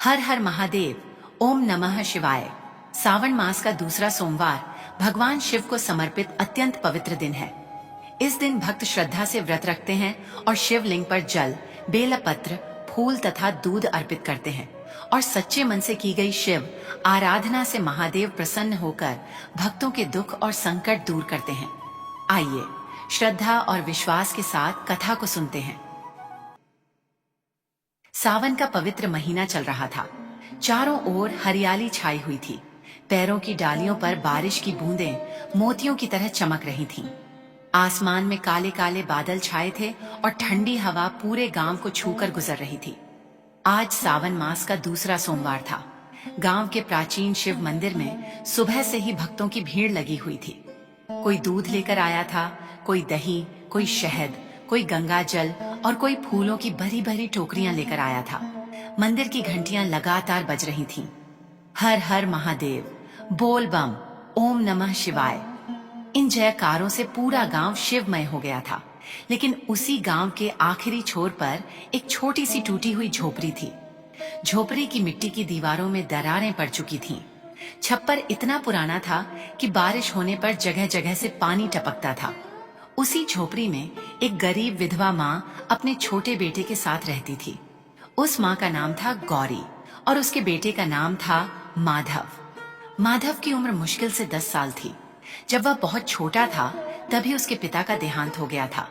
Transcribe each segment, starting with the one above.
हर हर महादेव। ओम नमः शिवाय। सावन मास का दूसरा सोमवार भगवान शिव को समर्पित अत्यंत पवित्र दिन है। इस दिन भक्त श्रद्धा से व्रत रखते हैं और शिवलिंग पर जल, बेलपत्र, फूल तथा दूध अर्पित करते हैं और सच्चे मन से की गई शिव आराधना से महादेव प्रसन्न होकर भक्तों के दुख और संकट दूर करते हैं। आइए श्रद्धा और विश्वास के साथ कथा को सुनते हैं। सावन का पवित्र महीना चल रहा था। चारों ओर हरियाली छाई हुई थी। पैरों की डालियों पर बारिश की बूंदें मोतियों की तरह चमक रही थीं। आसमान में काले काले बादल छाए थे और ठंडी हवा पूरे गांव को छूकर गुजर रही थी। आज सावन मास का दूसरा सोमवार था। गांव के प्राचीन शिव मंदिर में सुबह से ही भक्तों की भीड़ लगी हुई थी। कोई दूध लेकर आया था, कोई दही, कोई शहद, कोई गंगा जल और कोई फूलों की भरी भरी टोकरियां लेकर आया था। मंदिर की घंटियां लगातार बज रही थीं। हर हर महादेव, बोल बम, ओम नमः शिवाय। इन जयकारों से पूरा गांव शिवमय हो गया था। लेकिन उसी गांव के आखिरी छोर पर एक छोटी सी टूटी हुई झोपड़ी थी। झोपड़ी की मिट्टी की दीवारों में दरारें पड़ चुकी थीं। छप्पर इतना पुराना था कि बारिश होने पर जगह जगह से पानी टपकता था। उसी झोपड़ी में एक गरीब विधवा माँ अपने छोटे बेटे के साथ रहती थी। उस माँ का नाम था गौरी और उसके बेटे का नाम था माधव। माधव की उम्र मुश्किल से 10 साल थी। जब वह बहुत छोटा था तभी उसके पिता का देहांत हो गया था।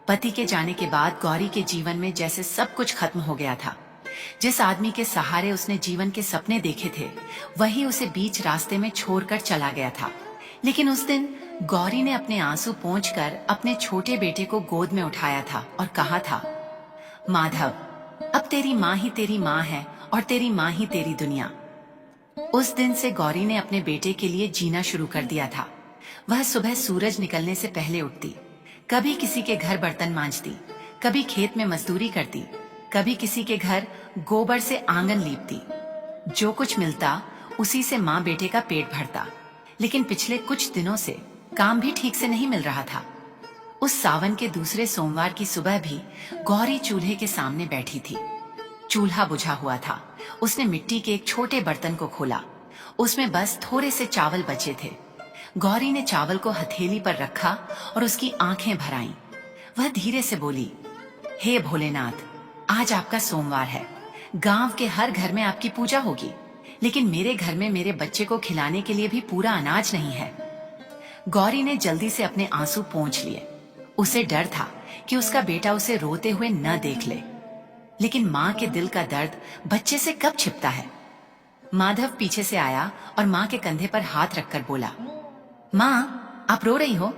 पति के जाने के बाद गौरी के जीवन में जैसे सब कुछ खत्म हो गया था। जिस आदमी के सहारे उसने जीवन के सपने देखे थे वही उसे बीच रास्ते में छोड़कर चला गया था। लेकिन उस दिन गौरी ने अपने आंसू पोंछकर अपने छोटे बेटे को गोद में उठाया था और कहा था, माधव, अब तेरी माँ ही तेरी माँ है और तेरी माँ ही तेरी दुनिया। उस दिन से गौरी ने अपने बेटे के लिए जीना शुरू कर दिया था। वह सुबह सूरज निकलने से पहले उठती, कभी किसी के घर बर्तन मांजती, कभी खेत में मजदूरी करती, कभी किसी के घर गोबर से आंगन लीपती। जो कुछ मिलता उसी से माँ बेटे का पेट भरता। लेकिन पिछले कुछ दिनों से काम भी ठीक से नहीं मिल रहा था। उस सावन के दूसरे सोमवार की सुबह भी गौरी चूल्हे के सामने बैठी थी। चूल्हा बुझा हुआ था। उसने मिट्टी के एक छोटे बर्तन को खोला। उसमें बस थोड़े से चावल बचे थे। गौरी ने चावल को हथेली पर रखा और उसकी आंखें भर आईं। वह धीरे से बोली, हे भोलेनाथ, आज आपका सोमवार है। गांव के हर घर में आपकी पूजा होगी, लेकिन मेरे घर में मेरे बच्चे को खिलाने के लिए भी पूरा अनाज नहीं है। गौरी ने जल्दी से अपने आंसू पोंछ लिए। उसे डर था कि उसका बेटा उसे रोते हुए न देख ले। लेकिन माँ के दिल का दर्द बच्चे से कब छिपता है। माधव पीछे से आया और माँ के कंधे पर हाथ रखकर बोला, माँ, आप रो रही हो?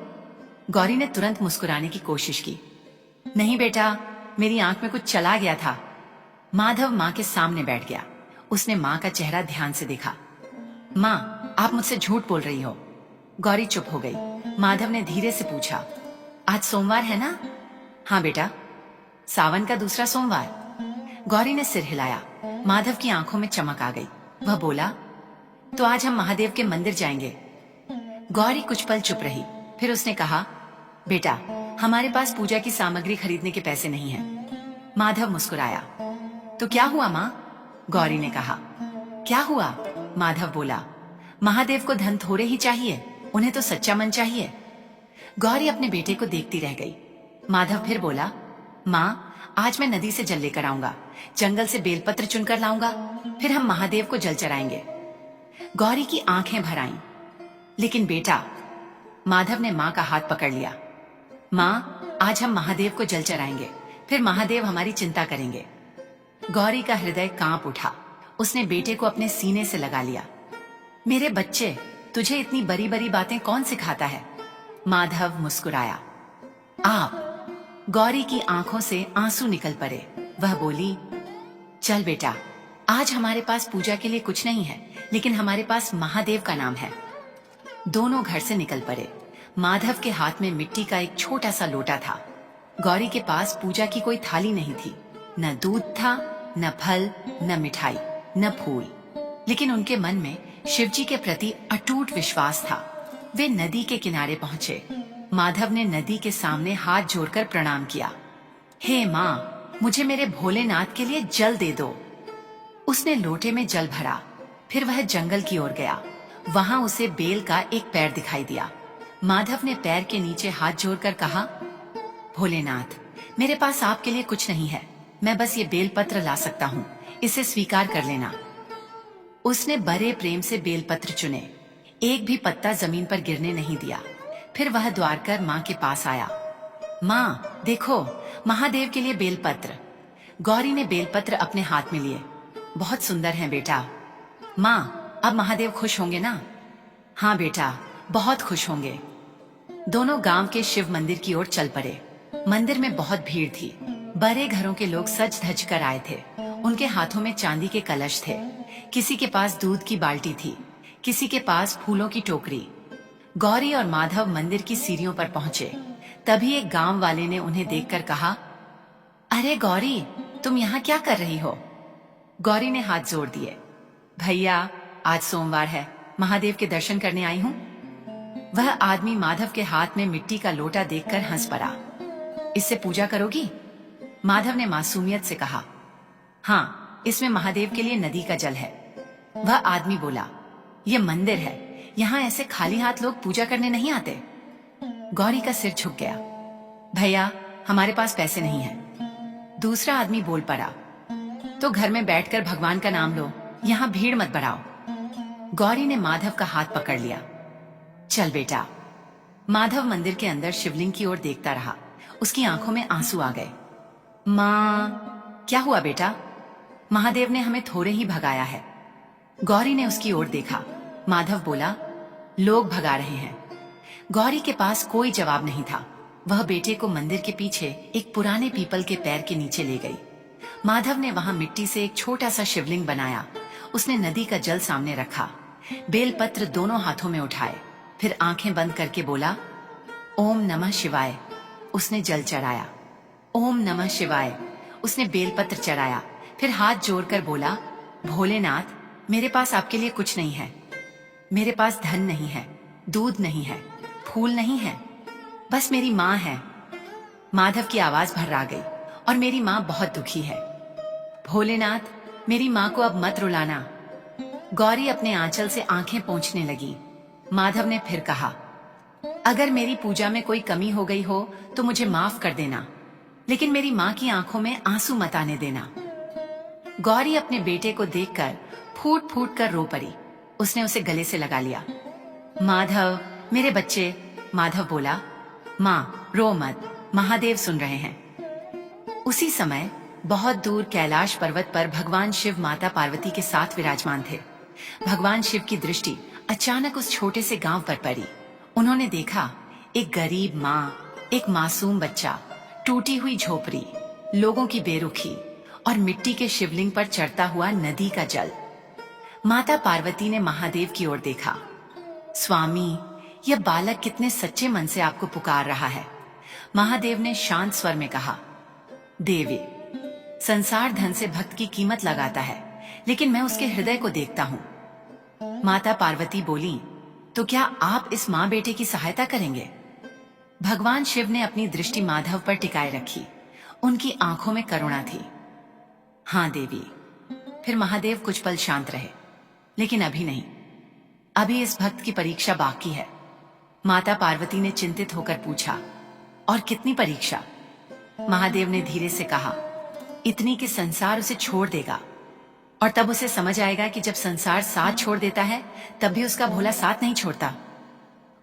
गौरी ने तुरंत मुस्कुराने की कोशिश की। नहीं बेटा, मेरी आंख में कुछ चला गया था। माधव माँ के सामने बैठ गया। उसने माँ का चेहरा ध्यान से देखा। माँ, आप मुझसे झूठ बोल रही हो। गौरी चुप हो गई। माधव ने धीरे से पूछा, आज सोमवार है ना? हाँ बेटा, सावन का दूसरा सोमवार। गौरी ने सिर हिलाया। माधव की आंखों में चमक आ गई। वह बोला, तो आज हम महादेव के मंदिर जाएंगे। गौरी कुछ पल चुप रही। फिर उसने कहा, बेटा, हमारे पास पूजा की सामग्री खरीदने के पैसे नहीं हैं। माधव मुस्कुराया। तो क्या हुआ माँ? गौरी ने कहा। क्या हुआ? माधव बोला, महादेव को धन थोड़े ही चाहिए, उन्हें तो सच्चा मन चाहिए। गौरी अपने बेटे को देखती रह गई। माधव फिर बोला, माँ, आज मैं नदी से जल लेकर आऊंगा, जंगल से बेलपत्र चुनकर लाऊंगा, फिर हम महादेव को जल चढ़ाएंगे। गौरी की आंखें भर आईं। लेकिन बेटा, माधव ने माँ का हाथ पकड़ लिया। माँ, आज हम महादेव को जल चढ़ाएंगे, फिर महादेव हमारी चिंता करेंगे। गौरी का हृदय कांप उठा। उसने बेटे को अपने सीने से लगा लिया। मेरे बच्चे, तुझे इतनी बड़ी बड़ी बातें कौन सिखाता है? माधव मुस्कुराया। आप। गौरी की आंखों से आंसू निकल पड़े। वह बोली, चल बेटा, आज हमारे पास पूजा के लिए कुछ नहीं है, लेकिन हमारे पास महादेव का नाम है। दोनों घर से निकल पड़े। माधव के हाथ में मिट्टी का एक छोटा सा लोटा था। गौरी के पास पूजा की कोई थाली नहीं थी। न दूध था, न फल, न मिठाई, न फूल। लेकिन उनके मन में शिवजी के प्रति अटूट विश्वास था। वे नदी के किनारे पहुंचे। माधव ने नदी के सामने हाथ जोड़कर प्रणाम किया। हे माँ, मुझे मेरे भोलेनाथ के लिए जल दे दो। उसने लोटे में जल भरा, फिर वह जंगल की ओर गया। वहां उसे बेल का एक पैर दिखाई दिया। माधव ने पैर के नीचे हाथ जोड़कर कहा, भोलेनाथ, मेरे पास आपके लिए कुछ नहीं है, मैं बस ये बेलपत्र ला सकता हूँ, इसे स्वीकार कर लेना। उसने बड़े प्रेम से बेलपत्र चुने, एक भी पत्ता जमीन पर गिरने नहीं दिया। फिर वह द्वारकर माँ के पास आया। माँ देखो, महादेव के लिए बेलपत्र। गौरी ने बेलपत्र अपने हाथ में लिए। बहुत सुंदर हैं बेटा। माँ, अब महादेव खुश होंगे ना? हाँ बेटा, बहुत खुश होंगे। दोनों गांव के शिव मंदिर की ओर चल पड़े। मंदिर में बहुत भीड़ थी। बड़े घरों के लोग सज धज कर आए थे। उनके हाथों में चांदी के कलश थे। किसी के पास दूध की बाल्टी थी, किसी के पास फूलों की टोकरी। गौरी और माधव मंदिर की सीढ़ियों पर पहुंचे। तभी एक गांव वाले ने उन्हें देखकर कहा, अरे गौरी, तुम यहाँ क्या कर रही हो? गौरी ने हाथ जोड़ दिए। भैया, आज सोमवार है, महादेव के दर्शन करने आई हूँ। वह आदमी माधव के हाथ में मिट्टी का लोटा देखकर हंस पड़ा। इससे पूजा करोगी? माधव ने मासूमियत से कहा। हाँ, इसमें महादेव के लिए नदी का जल है। वह आदमी बोला, यह मंदिर है, यहाँ ऐसे खाली हाथ लोग पूजा करने नहीं आते। गौरी का सिर झुक गया। भैया, हमारे पास पैसे नहीं हैं। दूसरा आदमी बोल पड़ा, तो घर में बैठकर भगवान का नाम लो, यहाँ भीड़ मत बढ़ाओ। गौरी ने माधव का हाथ पकड़ लिया। चल बेटा। माधव मंदिर के अंदर शिवलिंग की ओर देखता रहा। उसकी आंखों में आंसू आ गए। माँ, क्या हुआ बेटा? महादेव ने हमें थोड़े ही भगाया है। गौरी ने उसकी ओर देखा। माधव बोला, लोग भगा रहे हैं। गौरी के पास कोई जवाब नहीं था। वह बेटे को मंदिर के पीछे एक पुराने पीपल के पैर के नीचे ले गई। माधव ने वहां मिट्टी से एक छोटा सा शिवलिंग बनाया। उसने नदी का जल सामने रखा, बेलपत्र दोनों हाथों में उठाए, फिर आंखें बंद करके बोला, ओम नमः शिवाय। उसने जल चढ़ाया। ओम नमः शिवाय। उसने बेलपत्र चढ़ाया, फिर हाथ जोड़कर बोला, भोलेनाथ, मेरे पास आपके लिए कुछ नहीं है। मेरे पास धन नहीं है, दूध नहीं है, फूल नहीं है, बस मेरी माँ है। माधव की आवाज भर्रा गई, और मेरी माँ बहुत दुखी है। भोलेनाथ, मेरी माँ को अब मत रुलाना। गौरी अपने आंचल से आंखें पोंछने लगी। माधव ने फिर कहा, अगर मेरी पूजा में कोई कमी हो गई हो तो मुझे माफ कर देना, लेकिन मेरी माँ की आंखों में आंसू मत आने देना। गौरी अपने बेटे को देखकर फूट फूट कर रो पड़ी। उसने उसे गले से लगा लिया। माधव, मेरे बच्चे। माधव बोला, माँ रो मत, महादेव सुन रहे हैं। उसी समय बहुत दूर कैलाश पर्वत पर भगवान शिव माता पार्वती के साथ विराजमान थे। भगवान शिव की दृष्टि अचानक उस छोटे से गांव पर पड़ी। उन्होंने देखा, एक गरीब माँ, एक मासूम बच्चा, टूटी हुई झोपड़ी, लोगों की बेरुखी और मिट्टी के शिवलिंग पर चढ़ता हुआ नदी का जल। माता पार्वती ने महादेव की ओर देखा। स्वामी, यह बालक कितने सच्चे मन से आपको पुकार रहा है। महादेव ने शांत स्वर में कहा, देवी, संसार धन से भक्त की कीमत लगाता है, लेकिन मैं उसके हृदय को देखता हूँ। माता पार्वती बोली, तो क्या आप इस माँ बेटे की सहायता करेंगे? भगवान शिव ने अपनी दृष्टि माधव पर टिकाए रखी। उनकी आंखों में करुणा थी। हाँ देवी। फिर महादेव कुछ पल शांत रहे, लेकिन अभी नहीं, अभी इस भक्त की परीक्षा बाकी है। माता पार्वती ने चिंतित होकर पूछा, और कितनी परीक्षा? महादेव ने धीरे से कहा, इतनी कि संसार उसे छोड़ देगा, और तब उसे समझ आएगा कि जब संसार साथ छोड़ देता है तब भी उसका भोला साथ नहीं छोड़ता।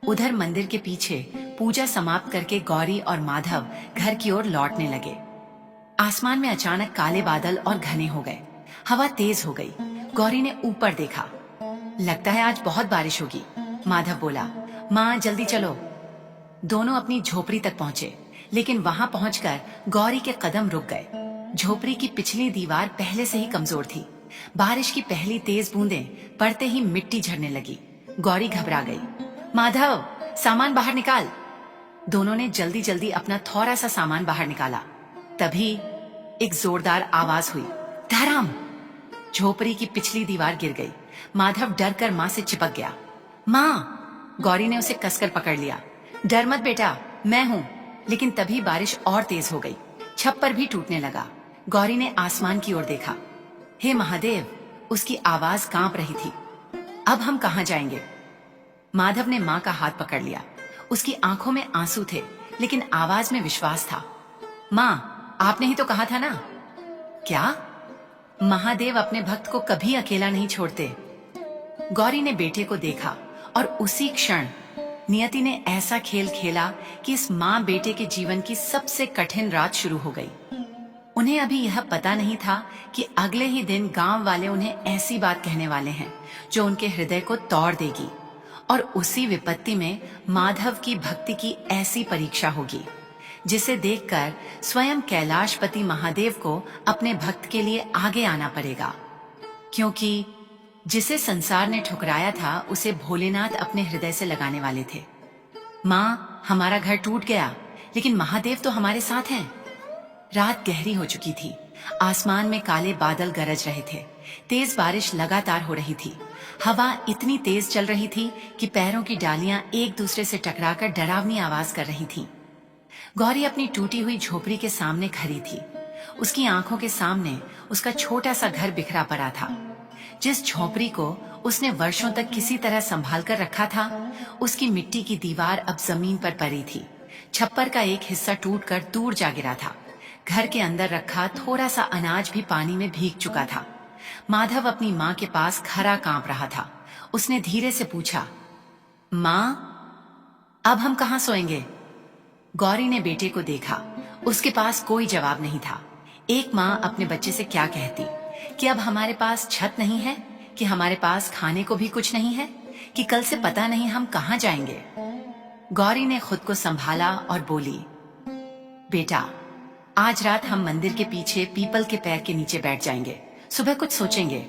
उधर मंदिर के पीछे पूजा समाप्त करके गौरी और माधव घर की ओर लौटने लगे। आसमान में अचानक काले बादल और घने हो गए। हवा तेज हो गई। गौरी ने ऊपर देखा। लगता है आज बहुत बारिश होगी। माधव बोला, माँ जल्दी चलो। दोनों अपनी झोपड़ी तक पहुंचे, लेकिन वहां पहुंचकर गौरी के कदम रुक गए। झोपड़ी की पिछली दीवार पहले से ही कमजोर थी। बारिश की पहली तेज बूंदें पड़ते ही मिट्टी झड़ने लगी। गौरी घबरा गई। माधव, सामान बाहर निकाल। दोनों ने जल्दी जल्दी अपना थोड़ा सा सामान बाहर निकाला। तभी एक जोरदार आवाज हुई, धड़ाम। झोपड़ी की पिछली दीवार गिर गई। माधव डर कर माँ से चिपक गया। माँ! गौरी ने उसे कसकर पकड़ लिया। डर मत बेटा, मैं हूँ। लेकिन तभी बारिश और तेज हो गई। छप्पर भी टूटने लगा। गौरी ने आसमान की ओर देखा। हे महादेव, उसकी आवाज कांप रही थी। अब हम कहाँ जाएंगे? माधव ने माँ का हाथ पकड़ लिया। उसकी आंखों में आंसू थे, लेकिन आवाज में विश्वास था। माँ, आपने ही तो कहा था ना। क्या? महादेव अपने भक्त को कभी अकेला नहीं छोड़ते। गौरी ने बेटे को देखा और उसी क्षण नियति ने ऐसा खेल खेला कि इस माँ बेटे के जीवन की सबसे कठिन रात शुरू हो गई। उन्हें अभी यह पता नहीं था कि अगले ही दिन गांव वाले उन्हें ऐसी बात कहने वाले हैं जो उनके हृदय को तोड़ देगी, और उसी विपत्ति में माधव की भक्ति की ऐसी परीक्षा होगी जिसे देखकर स्वयं कैलाशपति महादेव को अपने भक्त के लिए आगे आना पड़ेगा, क्योंकि जिसे संसार ने ठुकराया था उसे भोलेनाथ अपने हृदय से लगाने वाले थे। माँ, हमारा घर टूट गया, लेकिन महादेव तो हमारे साथ हैं। रात गहरी हो चुकी थी। आसमान में काले बादल गरज रहे थे। तेज बारिश लगातार हो रही थी। हवा इतनी तेज चल रही थी कि पैरों की डालियां एक दूसरे से टकराकर डरावनी आवाज कर रही थीं। गौरी अपनी टूटी हुई झोपड़ी के सामने खड़ी थी। उसकी आंखों के सामने उसका छोटा सा घर बिखरा पड़ा था। जिस झोपड़ी को उसने वर्षों तक किसी तरह संभाल कर रखा था, उसकी मिट्टी की दीवार अब जमीन पर पड़ी थी। छप्पर का एक हिस्सा टूटकर दूर जा गिरा था। घर के अंदर रखा थोड़ा सा अनाज भी पानी में भीग चुका था। माधव अपनी माँ के पास खरा कांप रहा था। उसने धीरे से पूछा, माँ, अब हम कहाँ सोएंगे? गौरी ने बेटे को देखा। उसके पास कोई जवाब नहीं था। एक माँ अपने बच्चे से क्या कहती कि अब हमारे पास छत नहीं है, कि हमारे पास खाने को भी कुछ नहीं है, कि कल से पता नहीं हम कहाँ जाएंगे। गौरी ने खुद को संभाला और बोली, बेटा, आज रात हम मंदिर के पीछे पीपल के पेड़ के नीचे बैठ जाएंगे, सुबह कुछ सोचेंगे।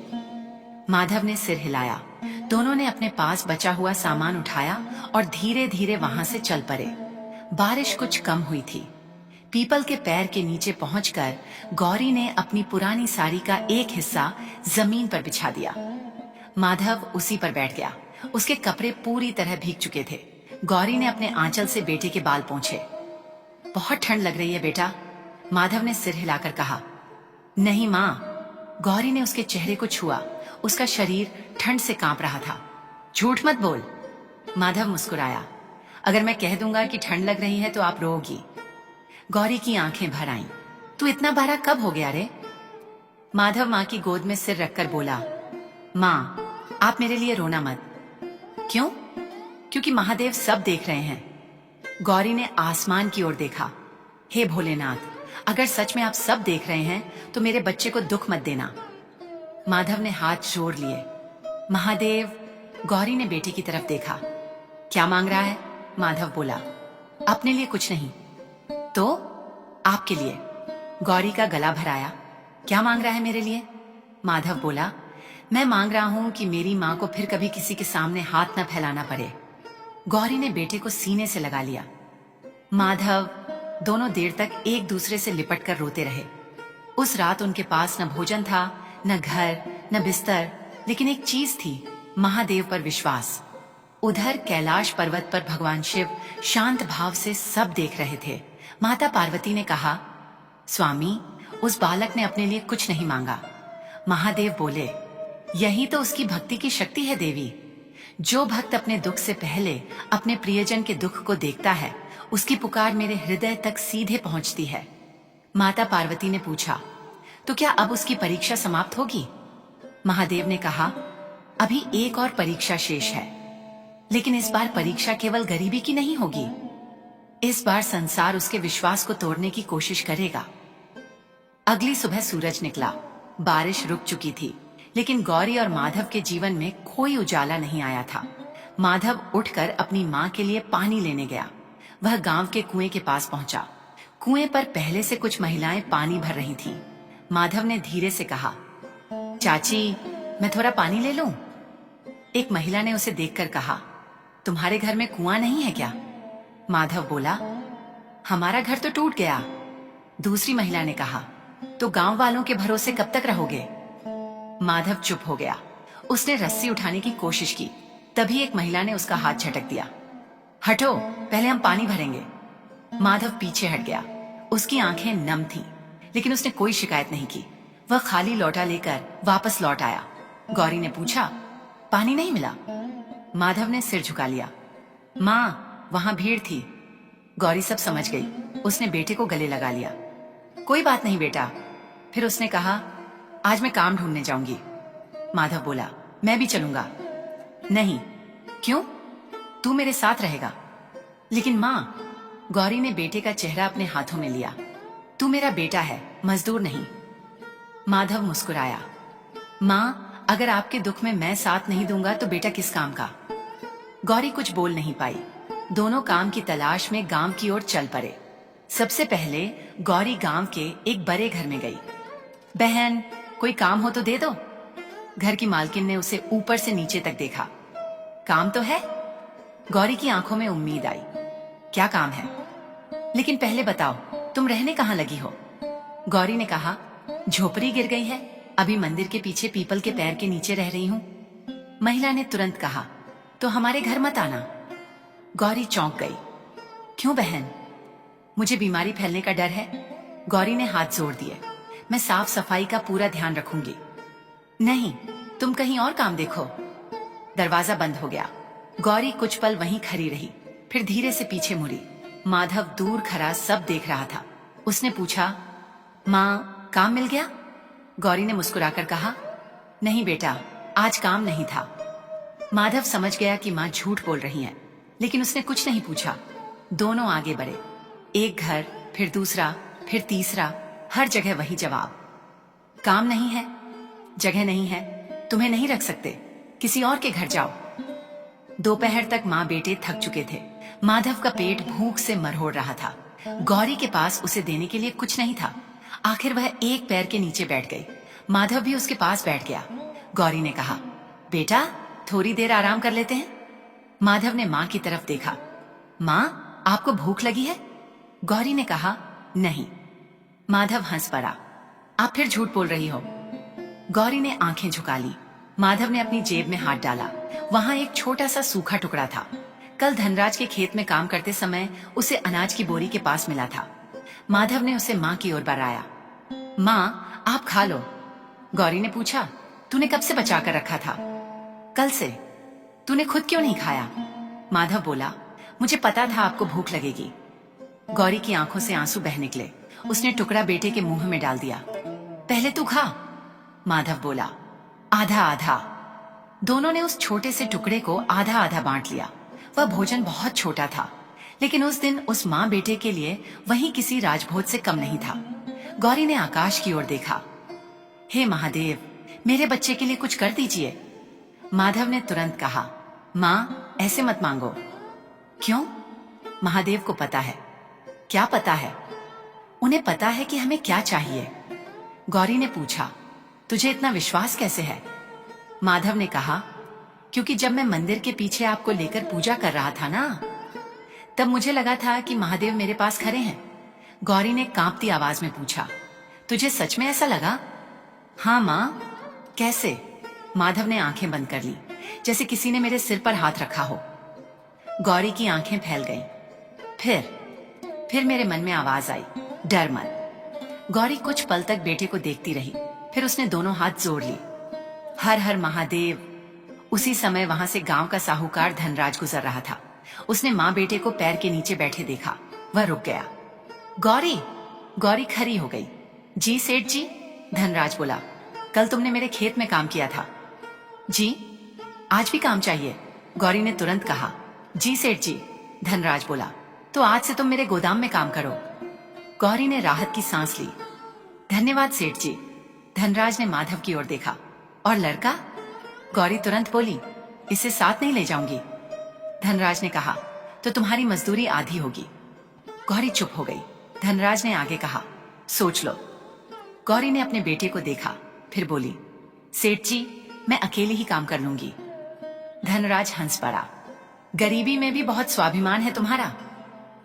माधव ने सिर हिलाया। दोनों ने अपने पास बचा हुआ सामान उठाया और धीरे धीरे वहां से चल पड़े। बारिश कुछ कम हुई थी। पीपल के पैर के नीचे पहुंचकर गौरी ने अपनी पुरानी साड़ी का एक हिस्सा जमीन पर बिछा दिया। माधव उसी पर बैठ गया। उसके कपड़े पूरी तरह भीग चुके थे। गौरी ने अपने आंचल से बेटे के बाल पोंछे। बहुत ठंड लग रही है बेटा, माधव ने सिर हिलाकर कहा। नहीं माँ। गौरी ने उसके चेहरे को छुआ। उसका शरीर ठंड से कांप रहा था। झूठ मत बोल। माधव मुस्कुराया। अगर मैं कह दूंगा कि ठंड लग रही है तो आप रोओगी। गौरी की आंखें भर आईं। तू इतना बड़ा कब हो गया रे? माधव माँ की गोद में सिर रखकर बोला, माँ, आप मेरे लिए रोना मत। क्यों? क्योंकि महादेव सब देख रहे हैं। गौरी ने आसमान की ओर देखा। हे भोलेनाथ, अगर सच में आप सब देख रहे हैं तो मेरे बच्चे को दुख मत देना। माधव ने हाथ जोड़ लिए। महादेव। गौरी ने बेटी की तरफ देखा। क्या मांग रहा है? माधव बोला, अपने लिए कुछ नहीं। तो आपके लिए। गौरी का गला भराया। क्या मांग रहा है मेरे लिए? माधव बोला, मैं मांग रहा हूं कि मेरी मां को फिर कभी किसी के सामने हाथ न फैलाना पड़े। गौरी ने बेटे को सीने से लगा लिया। माधव। दोनों देर तक एक दूसरे से लिपट कर रोते रहे। उस रात उनके पास न भोजन था, न घर, न बिस्तर, लेकिन एक चीज थी, महादेव पर विश्वास। उधर कैलाश पर्वत पर भगवान शिव शांत भाव से सब देख रहे थे। माता पार्वती ने कहा, स्वामी, उस बालक ने अपने लिए कुछ नहीं मांगा। महादेव बोले, यही तो उसकी भक्ति की शक्ति है देवी। जो भक्त अपने दुख से पहले अपने प्रियजन के दुख को देखता है, उसकी पुकार मेरे हृदय तक सीधे पहुंचती है। माता पार्वती ने पूछा, तो क्या अब उसकी परीक्षा समाप्त होगी? महादेव ने कहा, अभी एक और परीक्षा शेष है, लेकिन इस बार परीक्षा केवल गरीबी की नहीं होगी। इस बार संसार उसके विश्वास को तोड़ने की कोशिश करेगा। अगली सुबह सूरज निकला। बारिश रुक चुकी थी, लेकिन गौरी और माधव के जीवन में कोई उजाला नहीं आया था। माधव उठकर अपनी माँ के लिए पानी लेने गया। वह गांव के कुएं के पास पहुंचा। कुएं पर पहले से कुछ महिलाएं पानी भर रही थीं। माधव ने धीरे से कहा, चाची, मैं थोड़ा पानी ले लूं? एक महिला ने उसे देखकर कहा, तुम्हारे घर में कुआं नहीं है क्या? माधव बोला, हमारा घर तो टूट गया। दूसरी महिला ने कहा, तो गांव वालों के भरोसे कब तक रहोगे? माधव चुप हो गया। उसने रस्सी उठाने की कोशिश की। तभी एक महिला ने उसका हाथ झटक दिया। हटो, पहले हम पानी भरेंगे। माधव पीछे हट गया। उसकी आंखें नम थीं, लेकिन उसने कोई शिकायत नहीं की। वह खाली लोटा लेकर वापस लौट आया। गौरी ने पूछा, पानी नहीं मिला? माधव ने सिर झुका लिया। माँ, वहां भीड़ थी। गौरी सब समझ गई। उसने बेटे को गले लगा लिया। कोई बात नहीं बेटा। फिर उसने कहा, आज मैं काम ढूंढने जाऊंगी। माधव बोला, मैं भी चलूंगा। नहीं। क्यों? तू मेरे साथ रहेगा। लेकिन माँ, गौरी ने बेटे का चेहरा अपने हाथों में लिया। तू मेरा बेटा है, मजदूर नहीं। माधव मुस्कुराया। माँ, अगर आपके दुख में मैं साथ नहीं दूंगा तो बेटा किस काम का? गौरी कुछ बोल नहीं पाई। दोनों काम की तलाश में गांव की ओर चल पड़े। सबसे पहले गौरी गांव के एक बड़े घर में गई। बहन, कोई काम हो तो दे दो। घर की मालकिन ने उसे ऊपर से नीचे तक देखा। काम तो है? गौरी की आंखों में उम्मीद आई। क्या काम है? लेकिन पहले बताओ, तुम रहने कहाँ लगी हो? गौरी ने कहा, झोपड़ी गिर गई है, अभी मंदिर के पीछे पीपल के पैर के नीचे रह रही हूँ। महिला ने तुरंत कहा, तो हमारे घर मत आना। गौरी चौंक गई। क्यों बहन? मुझे बीमारी फैलने का डर है। गौरी ने हाथ जोड़ दिए। मैं साफ सफाई का पूरा ध्यान रखूंगी। नहीं, तुम कहीं और काम देखो। दरवाजा बंद हो गया। गौरी कुछ पल वहीं खड़ी रही, फिर धीरे से पीछे मुड़ी। माधव दूर खड़ा सब देख रहा था। उसने पूछा, माँ, काम मिल गया? गौरी ने मुस्कुराकर कहा, नहीं बेटा, आज काम नहीं था। माधव समझ गया कि माँ झूठ बोल रही है, लेकिन उसने कुछ नहीं पूछा। दोनों आगे बढ़े। एक घर, फिर दूसरा, फिर तीसरा, हर जगह वही जवाब। काम नहीं है, जगह नहीं है, तुम्हें नहीं रख सकते, किसी और के घर जाओ। दोपहर तक माँ बेटे थक चुके थे। माधव का पेट भूख से मरहोड़ रहा था। गौरी के पास उसे देने के लिए कुछ नहीं था। आखिर वह एक पैर के नीचे बैठ गई। माधव भी उसके पास बैठ गया। गौरी ने कहा, बेटा, थोड़ी देर आराम कर लेते हैं। माधव ने माँ की तरफ देखा। माँ, आपको भूख लगी है? गौरी ने कहा, नहीं। माधव हंस पड़ा। आप फिर झूठ बोल रही हो। गौरी ने आंखें झुका ली। माधव ने अपनी जेब में हाथ डाला। वहां एक छोटा सा सूखा टुकड़ा था। कल धनराज के खेत में काम करते समय उसे अनाज की बोरी के पास मिला था। माधव ने उसे माँ की ओर बढ़ाया। माँ, आप खा लो। गौरी ने पूछा, तूने कब से बचा कर रखा था? कल से। तूने खुद क्यों नहीं खाया? माधव बोला, मुझे पता था आपको भूख लगेगी। गौरी की आंखों से आंसू बह निकले। उसने टुकड़ा बेटे के मुंह में डाल दिया। पहले तू खा। माधव बोला, आधा आधा। दोनों ने उस छोटे से टुकड़े को आधा आधा बांट लिया। वह भोजन बहुत छोटा था, लेकिन उस दिन उस माँ बेटे के लिए वही किसी राजभोज से कम नहीं था। गौरी ने आकाश की ओर देखा। हे महादेव, मेरे बच्चे के लिए कुछ कर दीजिए। माधव ने तुरंत कहा, माँ, ऐसे मत मांगो। क्यों? महादेव को पता है। क्या पता है? उन्हें पता है कि हमें क्या चाहिए। गौरी ने पूछा, तुझे इतना विश्वास कैसे है? माधव ने कहा, क्योंकि जब मैं मंदिर के पीछे आपको लेकर पूजा कर रहा था ना, तब मुझे लगा था कि महादेव मेरे पास खड़े हैं। गौरी ने कांपती आवाज में पूछा, तुझे सच में ऐसा लगा? हाँ माँ। कैसे? माधव ने आंखें बंद कर ली, जैसे किसी ने मेरे सिर पर हाथ रखा हो। गौरी की आंखें फैल गईं। फिर मेरे मन में आवाज आई, डर मत। गौरी कुछ पल तक बेटे को देखती रही, फिर उसने दोनों हाथ जोड़ ली। हर हर महादेव। उसी समय वहां से गांव का साहूकार धनराज गुजर रहा था। उसने माँ बेटे को पैर के नीचे बैठे देखा। वह रुक गया। गौरी खड़ी हो गई। जी सेठ जी, धनराज बोला, कल तुमने मेरे खेत में काम किया था। जी, आज भी काम चाहिए? गौरी ने तुरंत कहा। जी सेठ जी, धनराज बोला, तो आज से तुम मेरे गोदाम में काम करो। गौरी ने राहत की सांस ली। धन्यवाद सेठ जी। धनराज ने माधव की ओर देखा। और लड़का? गौरी तुरंत बोली, इसे साथ नहीं ले जाऊंगी। धनराज ने कहा, तो तुम्हारी मजदूरी आधी होगी। गौरी चुप हो गई। धनराज ने आगे कहा, सोच लो। गौरी ने अपने बेटे को देखा, फिर बोली, सेठ जी, मैं अकेली ही काम कर लूंगी। धनराज हंस पड़ा। गरीबी में भी बहुत स्वाभिमान है तुम्हारा।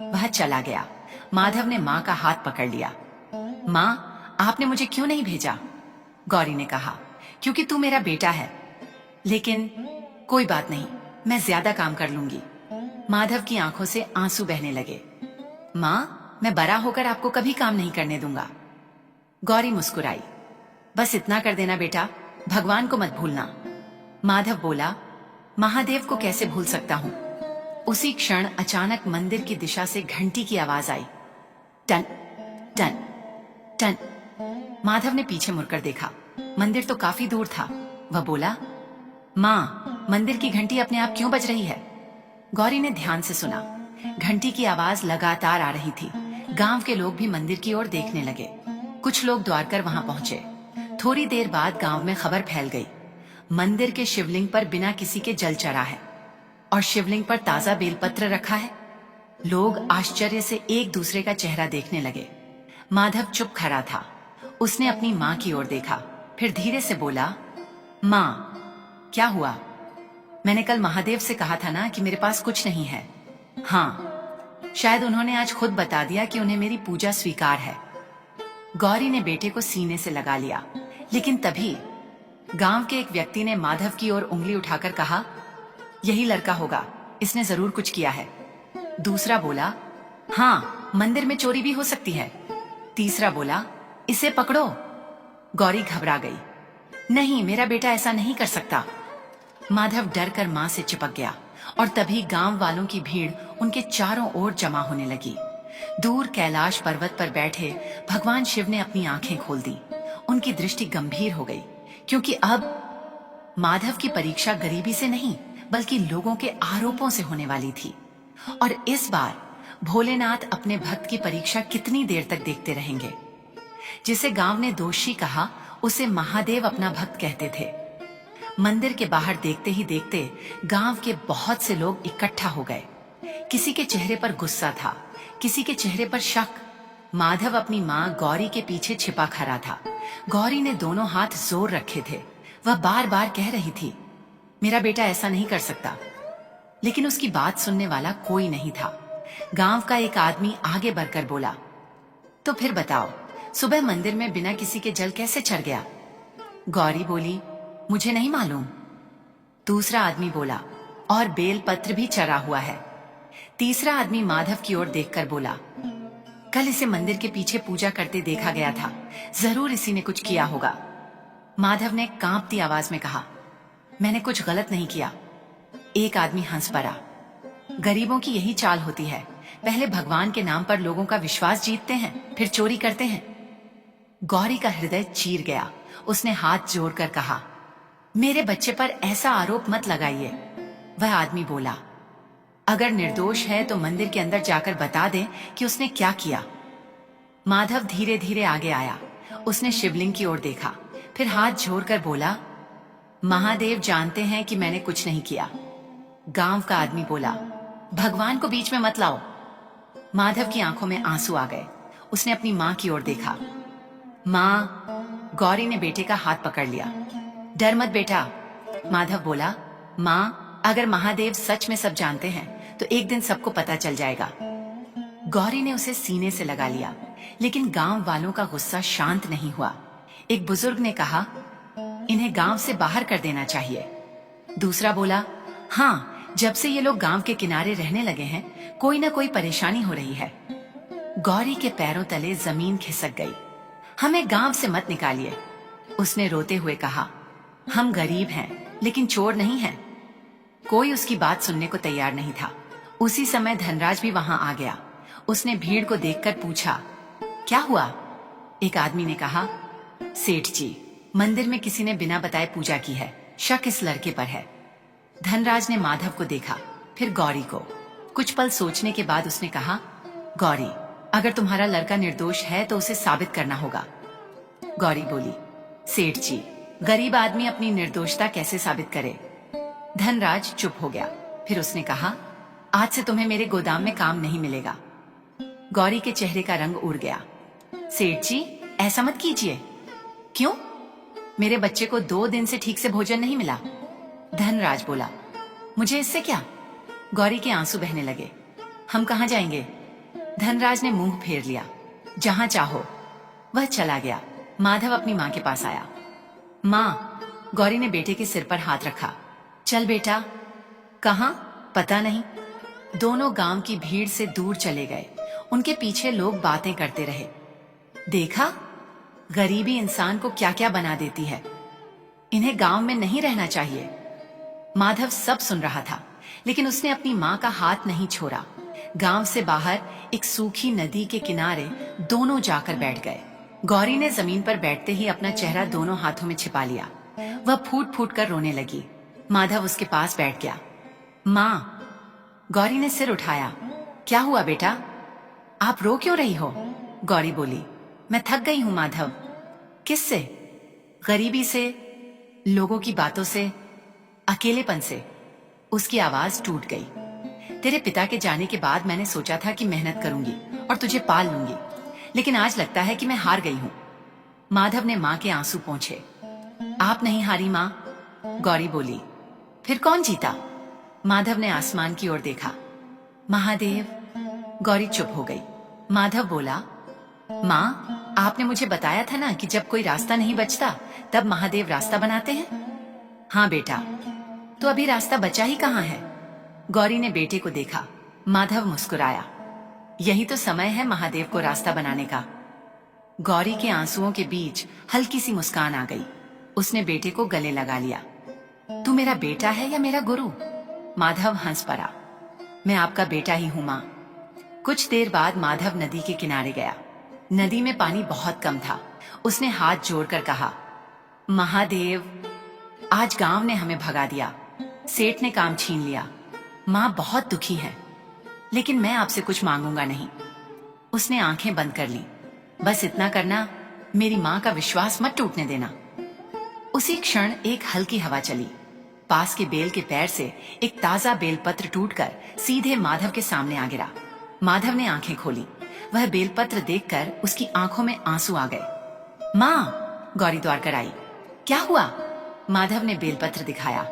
वह चला गया। माधव ने माँ का हाथ पकड़ लिया। माँ, आपने मुझे क्यों नहीं भेजा? गौरी ने कहा, क्योंकि तू मेरा बेटा है। लेकिन कोई बात नहीं, मैं ज्यादा काम कर लूंगी। माधव की आंखों से आंसू बहने लगे। माँ, मैं बड़ा होकर आपको कभी काम नहीं करने दूंगा। गौरी मुस्कुराई। बस इतना कर देना बेटा, भगवान को मत भूलना। माधव बोला, महादेव को कैसे भूल सकता हूँ। उसी क्षण अचानक मंदिर की दिशा से घंटी की आवाज आई। टन टन टन। माधव ने पीछे मुड़कर देखा। मंदिर तो काफी दूर था। वह बोला, माँ, मंदिर की घंटी अपने आप क्यों बज रही है? गौरी ने ध्यान से सुना। घंटी की आवाज लगातार आ रही थी। गांव के लोग भी मंदिर की ओर देखने लगे। कुछ लोग द्वार कर वहां पहुंचे। थोड़ी देर बाद गांव में खबर फैल गई, मंदिर के शिवलिंग पर बिना किसी के जल चढ़ा है और शिवलिंग पर ताजा बेलपत्र रखा है। लोग आश्चर्य से एक दूसरे का चेहरा देखने लगे। माधव चुप खड़ा था। उसने अपनी माँ की ओर देखा, फिर धीरे से बोला, माँ, क्या हुआ? मैंने कल महादेव से कहा था ना कि मेरे पास कुछ नहीं है। हाँ, शायद उन्होंने आज खुद बता दिया कि उन्हें मेरी पूजा स्वीकार है। गौरी ने बेटे को सीने से लगा लिया, लेकिन तभी गांव के एक व्यक्ति ने माधव की ओर उंगली उठाकर कहा, यही लड़का होगा, इसने जरूर कुछ किया है। दूसरा बोला, हाँ, मंदिर में चोरी भी हो सकती है। तीसरा बोला, इसे पकड़ो। गौरी घबरा गई। नहीं, मेरा बेटा ऐसा नहीं कर सकता। माधव डर कर मां से चिपक गया और तभी गांव वालों की भीड़ उनके चारों ओर जमा होने लगी। दूर कैलाश पर्वत पर बैठे भगवान शिव ने अपनी आंखें खोल दी। उनकी दृष्टि गंभीर हो गई, क्योंकि अब माधव की परीक्षा गरीबी से नहीं बल्कि लोगों के आरोपों से होने वाली थी। और इस बार भोलेनाथ अपने भक्त की परीक्षा कितनी देर तक देखते रहेंगे। जिसे गांव ने दोषी कहा, उसे महादेव अपना भक्त कहते थे। मंदिर के बाहर देखते ही देखते गांव के बहुत से लोग इकट्ठा हो गए। किसी के चेहरे पर गुस्सा था, किसी के चेहरे पर शक। माधव अपनी माँ गौरी के पीछे छिपा खड़ा था। गौरी ने दोनों हाथ जोर रखे थे। वह बार बार कह रही थी, मेरा बेटा ऐसा नहीं कर सकता। लेकिन उसकी बात सुनने वाला कोई नहीं था। गांव का एक आदमी आगे बढ़कर बोला, तो फिर बताओ, सुबह मंदिर में बिना किसी के जल कैसे चढ़ गया? गौरी बोली, मुझे नहीं मालूम। दूसरा आदमी बोला, और बेल पत्र भी चढ़ा हुआ है। तीसरा आदमी माधव की ओर देखकर बोला, कल इसे मंदिर के पीछे पूजा करते देखा गया था, जरूर इसी ने कुछ किया होगा। माधव ने कांपती आवाज में कहा, मैंने कुछ गलत नहीं किया। एक आदमी हंस पड़ा, गरीबों की यही चाल होती है, पहले भगवान के नाम पर लोगों का विश्वास जीतते हैं, फिर चोरी करते हैं। गौरी का हृदय चीर गया। उसने हाथ जोड़कर कहा, मेरे बच्चे पर ऐसा आरोप मत लगाइए। वह आदमी बोला, अगर निर्दोष है तो मंदिर के अंदर जाकर बता दे कि उसने क्या किया। माधव धीरे धीरे आगे आया। उसने शिवलिंग की ओर देखा, फिर हाथ जोड़कर बोला, महादेव जानते हैं कि मैंने कुछ नहीं किया। गांव का आदमी बोला, भगवान को बीच में मत लाओ। माधव की आंखों में आंसू आ गए। उसने अपनी मां की ओर देखा। मां, गौरी ने बेटे का हाथ पकड़ लिया। डर मत बेटा। माधव बोला, मां, अगर महादेव सच में सब जानते हैं तो एक दिन सबको पता चल जाएगा। गौरी ने उसे सीने से लगा लिया, लेकिन गांव वालों का गुस्सा शांत नहीं हुआ। एक बुजुर्ग ने कहा, इन्हें गांव से बाहर कर देना चाहिए। दूसरा बोला, हाँ, जब से ये लोग गांव के किनारे रहने लगे हैं, कोई ना कोई परेशानी हो रही है। गौरी के पैरों तले जमीन खिसक गई। हमें गांव से मत निकालिए, उसने रोते हुए कहा। हम गरीब हैं, लेकिन चोर नहीं हैं। कोई उसकी बात सुनने को तैयार नहीं था। उसी समय धनराज भी वहां आ गया। उसने भीड़ को देखकर पूछा, क्या हुआ? एक आदमी ने कहा, सेठ जी, मंदिर में किसी ने बिना बताए पूजा की है, शक इस लड़के पर है। धनराज ने माधव को देखा, फिर गौरी को। कुछ पल सोचने के बाद उसने कहा, गौरी, अगर तुम्हारा लड़का निर्दोष है तो उसे साबित करना होगा। गौरी बोली, सेठ जी, गरीब आदमी अपनी निर्दोषता कैसे साबित करे? धनराज चुप हो गया। फिर उसने कहा, आज से तुम्हें मेरे गोदाम में काम नहीं मिलेगा। गौरी के चेहरे का रंग उड़ गया। सेठ जी, ऐसा मत कीजिए। क्यों? मेरे बच्चे को 2 दिन से ठीक से भोजन नहीं मिला। धनराज बोला, मुझे इससे क्या? गौरी के आंसू बहने लगे। हम कहाँ जाएंगे? धनराज ने मुंह फेर लिया। जहां चाहो। वह चला गया। माधव अपनी मां के पास आया। मां, गौरी ने बेटे के सिर पर हाथ रखा। चल बेटा। कहां? पता नहीं। दोनों गांव की भीड़ से दूर चले गए। उनके पीछे लोग बातें करते रहे। देखा, गरीबी इंसान को क्या क्या बना देती है। इन्हें गांव में नहीं रहना चाहिए। माधव सब सुन रहा था, लेकिन उसने अपनी माँ का हाथ नहीं छोड़ा। गांव से बाहर एक सूखी नदी के किनारे दोनों जाकर बैठ गए। गौरी ने जमीन पर बैठते ही अपना चेहरा दोनों हाथों में छिपा लिया। वह फूट फूट कर रोने लगी। माधव उसके पास बैठ गया। माँ, गौरी ने सिर उठाया। क्या हुआ बेटा, आप रो क्यों रही हो? गौरी बोली, मैं थक गई हूं माधव। किससे? गरीबी से, लोगों की बातों से, अकेलेपन से। उसकी आवाज टूट गई। तेरे पिता के जाने के बाद मैंने सोचा था कि मेहनत करूंगी और तुझे पाल लूंगी, लेकिन आज लगता है कि मैं हार गई हूं। माधव ने मां के आंसू पोंछे। आप नहीं हारी मां, गौरी बोली। फिर कौन जीता? माधव ने आसमान की ओर देखा। महादेव। गौरी चुप हो गई। माधव बोला, मां, आपने मुझे बताया था ना कि जब कोई रास्ता नहीं बचता तब महादेव रास्ता बनाते हैं। हाँ बेटा, तो अभी रास्ता बचा ही कहाँ है? गौरी ने बेटे को देखा। माधव मुस्कुराया। यही तो समय है महादेव को रास्ता बनाने का। गौरी के आंसुओं के बीच हल्की सी मुस्कान आ गई। उसने बेटे को गले लगा लिया। तू मेरा बेटा है या मेरा गुरु? माधव हंस पड़ा। मैं आपका बेटा ही हूं मां। कुछ देर बाद माधव नदी के किनारे गया। नदी में पानी बहुत कम था। उसने हाथ जोड़कर कहा, महादेव, आज गांव ने हमें भगा दिया। सेठ ने काम छीन लिया। मां बहुत दुखी है, लेकिन मैं आपसे कुछ मांगूंगा नहीं। उसने आंखें बंद कर ली। बस इतना करना, मेरी मां का विश्वास मत टूटने देना। उसी क्षण एक हल्की हवा चली। पास के बेल के पैर से एक ताजा बेलपत्र टूटकर सीधे माधव के सामने आ गिरा। माधव ने आंखें खोली। वह बेलपत्र देखकर उसकी आंखों में आंसू आ गए। मां, गौरी दौड़ कर आई। क्या हुआ? माधव ने बेलपत्र दिखाया।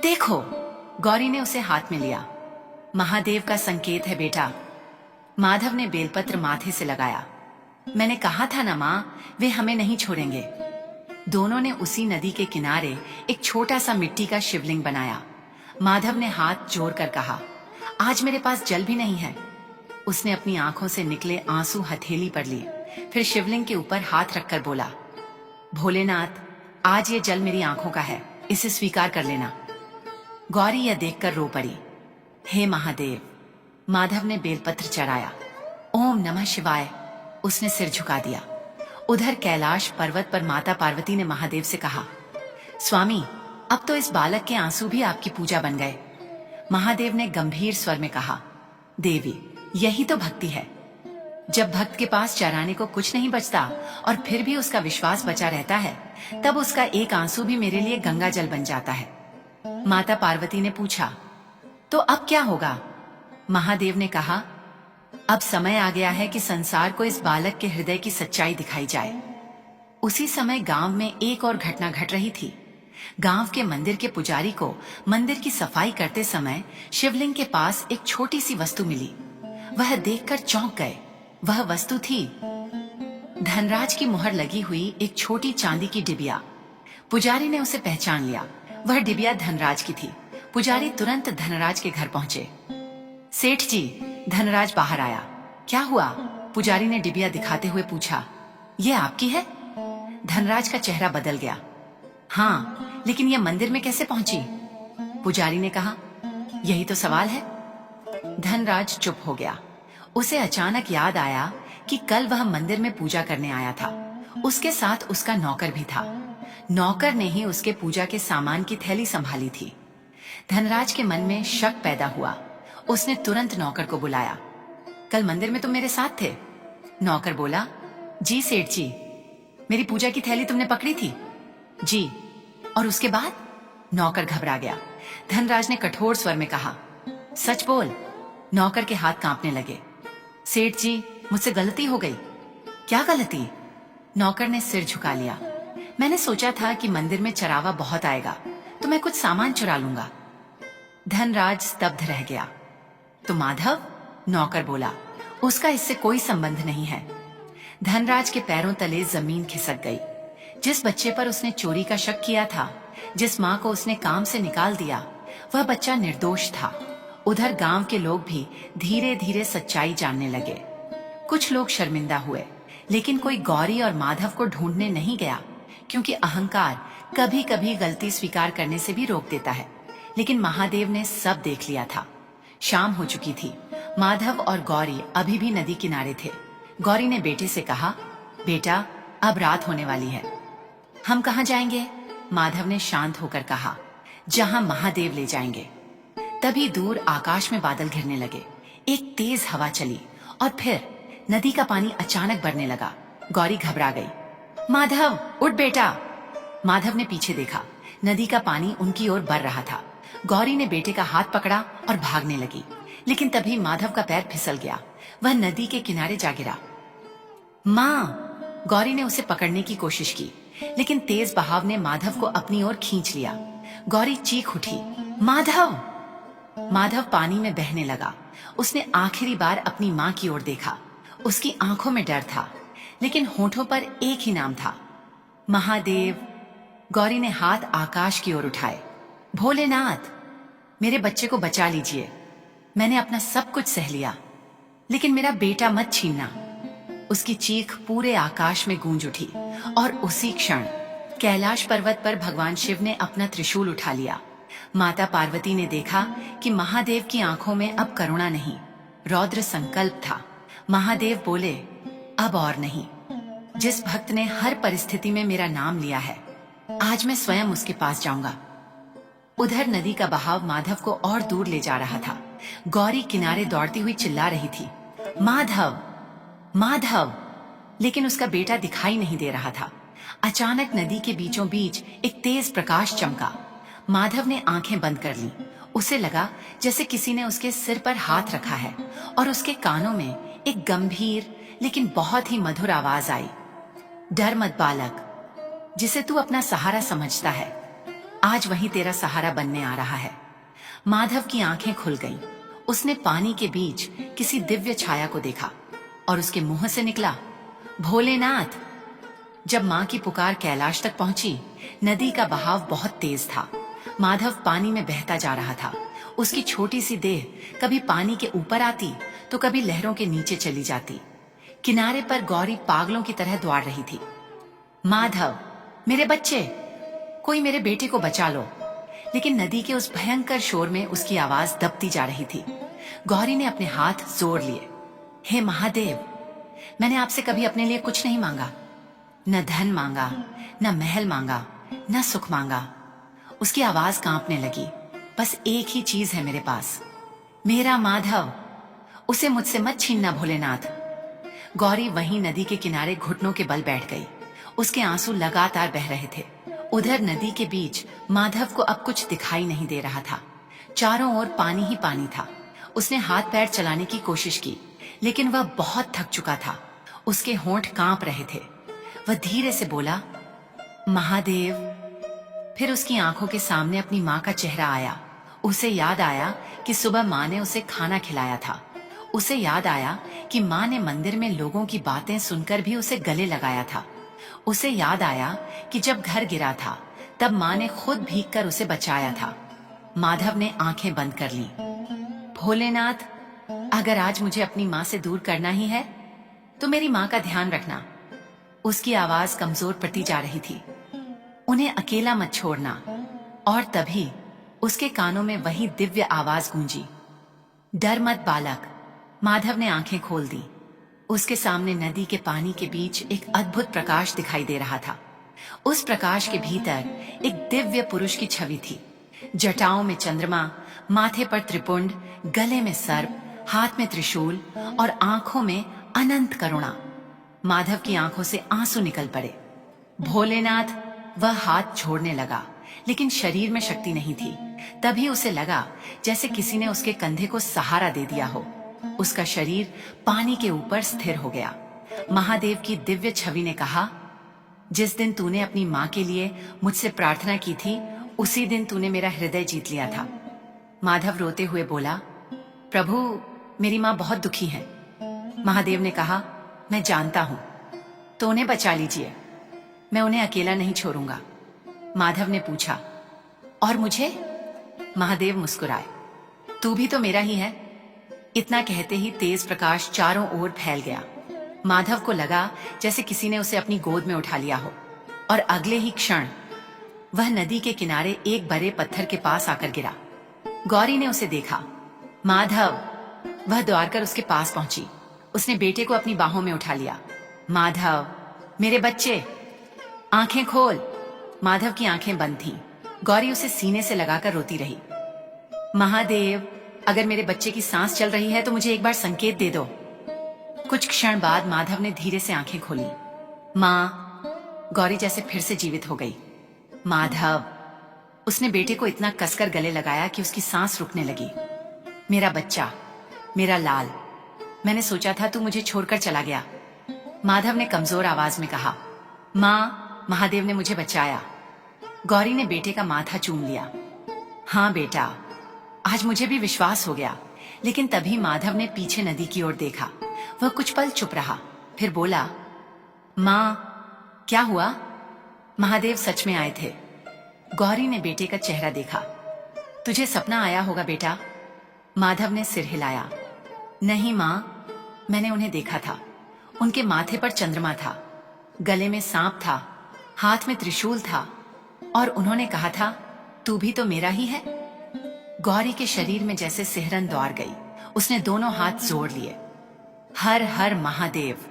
देखो, गौरी ने उसे हाथ में लिया। महादेव का संकेत है बेटा। माधव ने बेलपत्र माथे से लगाया। मैंने कहा था ना मां, वे हमें नहीं छोड़ेंगे। दोनों ने उसी नदी के किनारे एक छोटा सा मिट्टी का शिवलिंग बनाया। माधव ने हाथ जोड़कर कहा, आज मेरे पास जल भी नहीं है। उसने अपनी आंखों से निकले आंसू हथेली पर लिए, फिर शिवलिंग के ऊपर हाथ रखकर बोला, भोलेनाथ, आज ये जल मेरी आंखों का है, इसे स्वीकार कर लेना। गौरी यह देखकर रो पड़ी। हे महादेव। माधव ने बेलपत्र चढ़ाया। ओम नमः शिवाय। उसने सिर झुका दिया। उधर कैलाश पर्वत पर माता पार्वती ने महादेव से कहा, स्वामी, अब तो इस बालक के आंसू भी आपकी पूजा बन गए। महादेव ने गंभीर स्वर में कहा, देवी, यही तो भक्ति है। जब भक्त के पास चराने को कुछ नहीं बचता और फिर भी उसका विश्वास बचा रहता है, तब उसका एक आंसू भी मेरे लिए गंगा जल बन जाता है। माता पार्वती ने पूछा, तो अब क्या होगा? महादेव ने कहा, अब समय आ गया है कि संसार को इस बालक के हृदय की सच्चाई दिखाई जाए। उसी समय गांव में एक और घटना घट रही थी। गांव के मंदिर के पुजारी को मंदिर की सफाई करते समय शिवलिंग के पास एक छोटी सी वस्तु मिली। वह देखकर चौंक गए। वह वस्तु थी धनराज की मुहर लगी हुई एक छोटी चांदी की डिबिया। पुजारी ने उसे पहचान लिया। वह डिबिया धनराज की थी। पुजारी तुरंत धनराज के घर पहुंचे। सेठ जी, धनराज बाहर आया। क्या हुआ? पुजारी ने डिबिया दिखाते हुए पूछा। यह आपकी है? धनराज का चेहरा बदल गया। हाँ, लेकिन यह मंदिर में कैसे पहुंची? पुजारी ने कहा। यही तो सवाल है। धनराज चुप हो गया। उसे अचानक याद आया कि कल वह मंदिर में पूजा करने आया था। उसके साथ उसका नौकर भी था। नौकर ने ही उसके पूजा के सामान की थैली संभाली थी। धनराज के मन में शक पैदा हुआ। उसने तुरंत नौकर को बुलाया। कल मंदिर में तुम मेरे साथ थे? नौकर बोला, जी सेठ जी। मेरी पूजा की थैली तुमने पकड़ी थी? जी। और उसके बाद? नौकर घबरा गया। धनराज ने कठोर स्वर में कहा, सच बोल। नौकर के हाथ कांपने लगे। सेठ जी, मुझसे गलती हो गई। क्या गलती? नौकर ने सिर झुका लिया। मैंने सोचा था कि मंदिर में चरावा बहुत आएगा, तो मैं कुछ सामान चुरा लूंगा। धनराज स्तब्ध रह गया। तो माधव? नौकर बोला, उसका इससे कोई संबंध नहीं है। धनराज के पैरों तले जमीन खिसक गई। जिस बच्चे पर उसने चोरी का शक किया था, जिस माँ को उसने काम से निकाल दिया, वह बच्चा निर्दोष था। उधर गांव के लोग भी धीरे धीरे सच्चाई जानने लगे। कुछ लोग शर्मिंदा हुए, लेकिन कोई गौरी और माधव को ढूंढने नहीं गया, क्योंकि अहंकार कभी कभी गलती स्वीकार करने से भी रोक देता है, लेकिन महादेव ने सब देख लिया था। शाम हो चुकी थी। माधव और गौरी अभी भी नदी किनारे थे। गौरी ने बेटे से कहा, बेटा अब रात होने वाली है, हम कहाँ जाएंगे? माधव ने शांत होकर कहा, जहां महादेव ले जाएंगे। तभी दूर आकाश में बादल घिरने लगे, एक तेज हवा चली और फिर नदी का पानी अचानक बढ़ने लगा। गौरी घबरा गई। माधव उठ बेटा। माधव ने पीछे देखा, नदी का पानी उनकी ओर बढ़ रहा था। गौरी ने बेटे का हाथ पकड़ा और भागने लगी, लेकिन तभी माधव का पैर फिसल गया। वह नदी के किनारे जा गिरा। माँ! गौरी ने उसे पकड़ने की कोशिश की, लेकिन तेज बहाव ने माधव को अपनी ओर खींच लिया। गौरी चीख उठी, माधव! माधव पानी में बहने लगा। उसने आखिरी बार अपनी माँ की ओर देखा। उसकी आंखों में डर था, लेकिन होठों पर एक ही नाम था, महादेव। गौरी ने हाथ आकाश की ओर उठाए। भोलेनाथ, मेरे बच्चे को बचा लीजिए। मैंने अपना सब कुछ सह लिया, लेकिन मेरा बेटा मत छीनना। उसकी चीख पूरे आकाश में गूंज उठी और उसी क्षण कैलाश पर्वत पर भगवान शिव ने अपना त्रिशूल उठा लिया। माता पार्वती ने देखा कि महादेव की आंखों में अब करुणा नहीं, रौद्र संकल्प था। महादेव बोले, अब और नहीं। जिस भक्त ने हर परिस्थिति में मेरा नाम लिया है, आज मैं स्वयं उसके पास जाऊंगा। उधर नदी का बहाव माधव को और दूर ले जा रहा था। गौरी किनारे दौड़ती हुई चिल्ला रही थी, माधव, माधव! लेकिन उसका बेटा दिखाई नहीं दे रहा था। अचानक नदी के बीचों बीच एक तेज प्रकाश चमका। माधव ने आंखें बंद कर लीं। उसे लगा जैसे किसी ने उसके सिर पर हाथ रखा है और उसके कानों में एक गंभीर लेकिन बहुत ही मधुर आवाज आई, डर मत बालक, जिसे तू अपना सहारा समझता है, आज वही तेरा सहारा बनने आ रहा है। माधव की आंखें खुल गईं। उसने पानी के बीच किसी दिव्य छाया को देखा और उसके मुंह से निकला, भोलेनाथ। जब मां की पुकार कैलाश तक पहुंची, नदी का बहाव बहुत तेज था। माधव पानी में बहता जा रहा था। उसकी छोटी सी देह कभी पानी के ऊपर आती तो कभी लहरों के नीचे चली जाती। किनारे पर गौरी पागलों की तरह दौड़ रही थी, माधव, मेरे बच्चे, कोई मेरे बेटे को बचा लो। लेकिन नदी के उस भयंकर शोर में उसकी आवाज दबती जा रही थी। गौरी ने अपने हाथ जोड़ लिए, हे महादेव, मैंने आपसे कभी अपने लिए कुछ नहीं मांगा, न धन मांगा, न महल मांगा, न सुख मांगा। उसकी आवाज कांपने लगी, बस एक ही चीज है मेरे पास, मेरा माधव, उसे मुझसे मत छीनना भोलेनाथ। गौरी वहीं नदी के किनारे घुटनों के बल बैठ गई। उसके आंसू लगातार बह रहे थे। उधर नदी के बीच माधव को अब कुछ दिखाई नहीं दे रहा था। चारों ओर पानी ही पानी था। उसने हाथ पैर चलाने की कोशिश की, लेकिन वह बहुत थक चुका था। उसके होंठ कांप रहे थे। वह धीरे से बोला, महादेव। फिर उसकी आंखों के सामने अपनी माँ का चेहरा आया। उसे याद आया कि सुबह माँ ने उसे खाना खिलाया था। उसे याद आया कि माँ ने मंदिर में लोगों की बातें सुनकर भी उसे गले लगाया था। उसे याद आया कि जब घर गिरा था तब माँ ने खुद भीग कर उसे बचाया था। माधव ने आंखें बंद कर लीं। भोलेनाथ, अगर आज मुझे अपनी माँ से दूर करना ही है तो मेरी माँ का ध्यान रखना। उसकी आवाज कमजोर पड़ती जा रही थी, उन्हें अकेला मत छोड़ना। और तभी उसके कानों में वही दिव्य आवाज गूंजी, डर मत बालक। माधव ने आंखें खोल दी। उसके सामने नदी के पानी के बीच एक अद्भुत प्रकाश दिखाई दे रहा था। उस प्रकाश के भीतर एक दिव्य पुरुष की छवि थी। जटाओं में चंद्रमा, माथे पर त्रिपुंड, गले में सर्प, हाथ में त्रिशूल और आंखों में अनंत करुणा। माधव की आंखों से आंसू निकल पड़े। भोलेनाथ, वह हाथ छोड़ने लगा, लेकिन शरीर में शक्ति नहीं थी। तभी उसे लगा जैसे किसी ने उसके कंधे को सहारा दे दिया हो। उसका शरीर पानी के ऊपर स्थिर हो गया। महादेव की दिव्य छवि ने कहा, जिस दिन तूने अपनी माँ के लिए मुझसे प्रार्थना की थी, उसी दिन तूने मेरा हृदय जीत लिया था। माधव रोते हुए बोला, प्रभु, मेरी माँ बहुत दुखी है। महादेव ने कहा, मैं जानता हूं, तो उन्हें बचा लीजिए, मैं उन्हें अकेला नहीं छोड़ूंगा। माधव ने पूछा, और मुझे? महादेव मुस्कुराए, तू भी तो मेरा ही है। इतना कहते ही तेज प्रकाश चारों ओर फैल गया। माधव को लगा जैसे किसी ने उसे अपनी गोद में उठा लिया हो, और अगले ही क्षण वह नदी के किनारे एक बड़े पत्थर के पास आकर गिरा। गौरी ने उसे देखा। माधव! वह दौड़कर उसके पास पहुंची। उसने बेटे को अपनी बाहों में उठा लिया। माधव, मेरे बच्चे, आंखें खोल। माधव की आंखें बंद थीं। गौरी उसे सीने से लगाकर रोती रही। महादेव, अगर मेरे बच्चे की सांस चल रही है तो मुझे एक बार संकेत दे दो। कुछ क्षण बाद माधव ने धीरे से आंखें खोली। माँ! गौरी जैसे फिर से जीवित हो गई। माधव! उसने बेटे को इतना कसकर गले लगाया कि उसकी सांस रुकने लगी। मेरा बच्चा, मेरा लाल, मैंने सोचा था तू मुझे छोड़कर चला गया। माधव ने कमजोर आवाज में कहा। माँ, महादेव ने मुझे बचाया। गौरी ने बेटे का माथा चूम लिया। हाँ बेटा, आज मुझे भी विश्वास हो गया। लेकिन तभी माधव ने पीछे नदी की ओर देखा। वह कुछ पल चुप रहा, फिर बोला, माँ, क्या हुआ? महादेव सच में आए थे। गौरी ने बेटे का चेहरा देखा। तुझे सपना आया होगा बेटा। माधव ने सिर हिलाया। नहीं माँ, मैंने उन्हें देखा था। उनके माथे पर चंद्रमा था, गले में सांप था, हाथ में त्रिशूल था, और उन्होंने कहा था, तू भी तो मेरा ही है। गौरी के शरीर में जैसे सिहरन दौड़ गई। उसने दोनों हाथ जोड़ लिए। हर हर महादेव।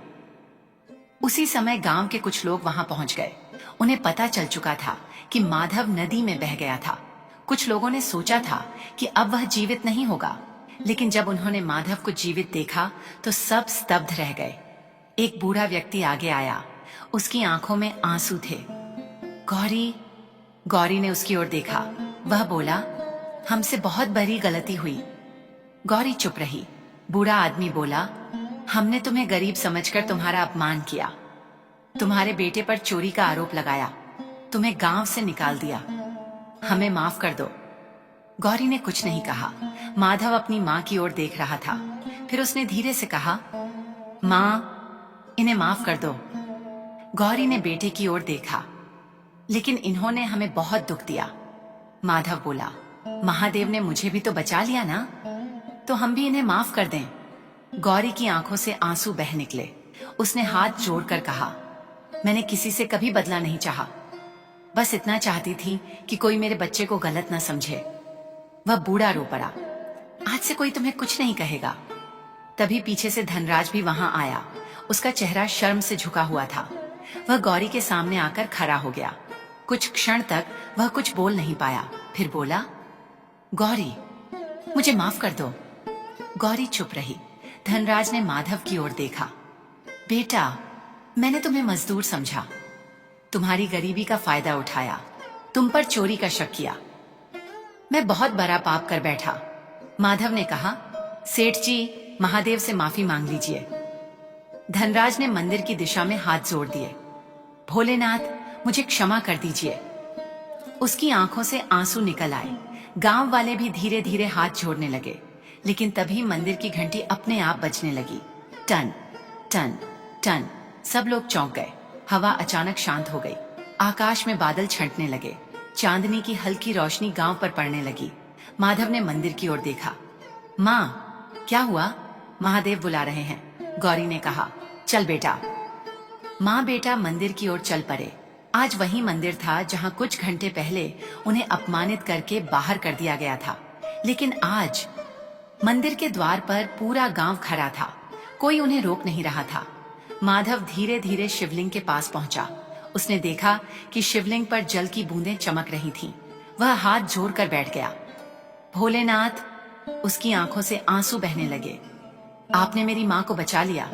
उसी समय गांव के कुछ लोग वहां पहुंच गए। उन्हें पता चल चुका था कि माधव नदी में बह गया था। कुछ लोगों ने सोचा था कि अब वह जीवित नहीं होगा, लेकिन जब उन्होंने माधव को जीवित देखा तो सब स्तब्ध रह गए। एक बूढ़ा व्यक्ति आगे आया। उसकी आंखों में आंसू थे। गौरी! गौरी ने उसकी ओर देखा। वह बोला, हमसे बहुत बड़ी गलती हुई। गौरी चुप रही। बूढ़ा आदमी बोला, हमने तुम्हें गरीब समझकर तुम्हारा अपमान किया, तुम्हारे बेटे पर चोरी का आरोप लगाया, तुम्हें गांव से निकाल दिया। हमें माफ कर दो। गौरी ने कुछ नहीं कहा। माधव अपनी माँ की ओर देख रहा था। फिर उसने धीरे से कहा, माँ, इन्हें माफ कर दो। गौरी ने बेटे की ओर देखा। लेकिन इन्होंने हमें बहुत दुख दिया। माधव बोला, महादेव ने मुझे भी तो बचा लिया ना, तो हम भी इन्हें माफ कर दें। गौरी की आंखों से आंसू बह निकले। उसने हाथ जोड़कर कहा, मैंने किसी से कभी बदला नहीं चाहा। बस इतना चाहती थी कि कोई मेरे बच्चे को गलत न समझे। वह बूढ़ा रो पड़ा। आज से कोई तुम्हें कुछ नहीं कहेगा। तभी पीछे से धनराज भी वहां आया। उसका चेहरा शर्म से झुका हुआ था। वह गौरी के सामने आकर खड़ा हो गया। कुछ क्षण तक वह कुछ बोल नहीं पाया। फिर बोला, गौरी, मुझे माफ कर दो। गौरी चुप रही। धनराज ने माधव की ओर देखा। बेटा, मैंने तुम्हें मजदूर समझा, तुम्हारी गरीबी का फायदा उठाया, तुम पर चोरी का शक किया। मैं बहुत बड़ा पाप कर बैठा। माधव ने कहा, सेठ जी, महादेव से माफी मांग लीजिए। धनराज ने मंदिर की दिशा में हाथ जोड़ दिए। भोलेनाथ, मुझे क्षमा कर दीजिए। उसकी आंखों से आंसू निकल आए। गांव वाले भी धीरे धीरे हाथ जोड़ने लगे। लेकिन तभी मंदिर की घंटी अपने आप बजने लगी। टन टन टन। सब लोग चौंक गए। हवा अचानक शांत हो गई। आकाश में बादल छंटने लगे। चांदनी की हल्की रोशनी गांव पर पड़ने लगी। माधव ने मंदिर की ओर देखा। माँ, क्या हुआ? महादेव बुला रहे हैं। गौरी ने कहा, चल बेटा। माँ बेटा मंदिर की ओर चल पड़े। आज वही मंदिर था जहाँ कुछ घंटे पहले उन्हें अपमानित करके बाहर कर दिया गया था। लेकिन आज मंदिर के द्वार पर पूरा गांव खड़ा था। कोई उन्हें रोक नहीं रहा था। माधव धीरे धीरे शिवलिंग के पास पहुंचा। उसने देखा कि शिवलिंग पर जल की बूंदें चमक रही थीं। वह हाथ जोड़कर बैठ गया। भोलेनाथ! उसकी आंखों से आंसू बहने लगे। आपने मेरी माँ को बचा लिया।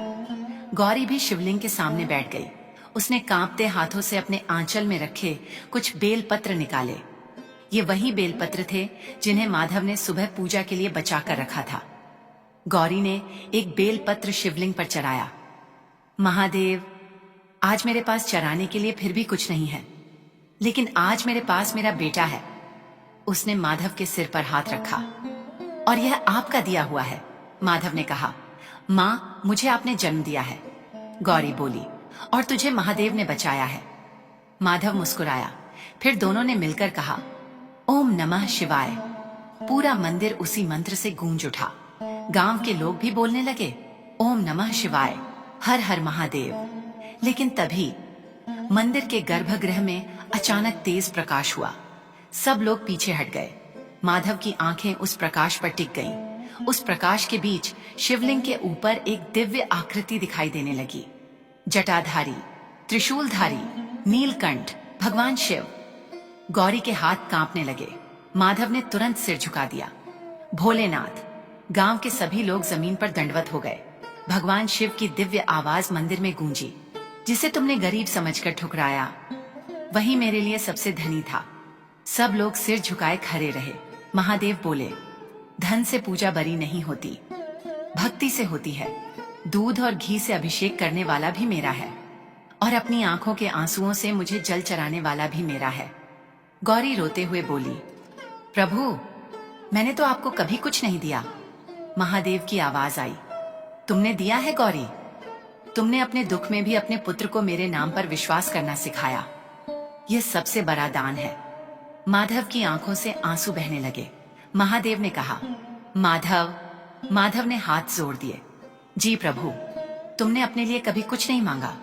गौरी भी शिवलिंग के सामने बैठ गई। उसने कांपते हाथों से अपने आंचल में रखे कुछ बेलपत्र निकाले। ये वही बेलपत्र थे जिन्हें माधव ने सुबह पूजा के लिए बचा कर रखा था। गौरी ने एक बेलपत्र शिवलिंग पर चढ़ाया। महादेव, आज मेरे पास चराने के लिए फिर भी कुछ नहीं है, लेकिन आज मेरे पास मेरा बेटा है। उसने माधव के सिर पर हाथ रखा। और यह आपका दिया हुआ है। माधव ने कहा, माँ, मुझे आपने जन्म दिया है। गौरी बोली, और तुझे महादेव ने बचाया है। माधव मुस्कुराया। फिर दोनों ने मिलकर कहा, ओम नमः शिवाय। पूरा मंदिर उसी मंत्र से गूंज उठा। गांव के लोग भी बोलने लगे, ओम नमः शिवाय, हर हर महादेव। लेकिन तभी मंदिर के गर्भगृह में अचानक तेज प्रकाश हुआ। सब लोग पीछे हट गए। माधव की आंखें उस प्रकाश पर टिक गईं। उस प्रकाश के बीच शिवलिंग के ऊपर एक दिव्य आकृति दिखाई देने लगी। जटाधारी, त्रिशूलधारी, नीलकंठ, भगवान शिव। गौरी के हाथ कांपने लगे। माधव ने तुरंत सिर झुका दिया। भोलेनाथ। गांव के सभी लोग जमीन पर दंडवत हो गए। भगवान शिव की दिव्य आवाज मंदिर में गूंजी। जिसे तुमने गरीब समझकर ठुकराया, वही मेरे लिए सबसे धनी था। सब लोग सिर झुकाए खड़े रहे। महादेव बोले, धन से पूजा बरी नहीं होती, भक्ति से होती है। दूध और घी से अभिषेक करने वाला भी मेरा है, और अपनी आंखों के आंसुओं से मुझे जल चराने वाला भी मेरा है। गौरी रोते हुए बोली, प्रभु, मैंने तो आपको कभी कुछ नहीं दिया। महादेव की आवाज आई, तुमने दिया है गौरी। तुमने अपने दुख में भी अपने पुत्र को मेरे नाम पर विश्वास करना सिखाया। यह सबसे बड़ा दान है। माधव की आंखों से आंसू बहने लगे। महादेव ने कहा, माधव। माधव ने हाथ जोड़ दिए। जी प्रभु, तुमने अपने लिए कभी कुछ नहीं मांगा,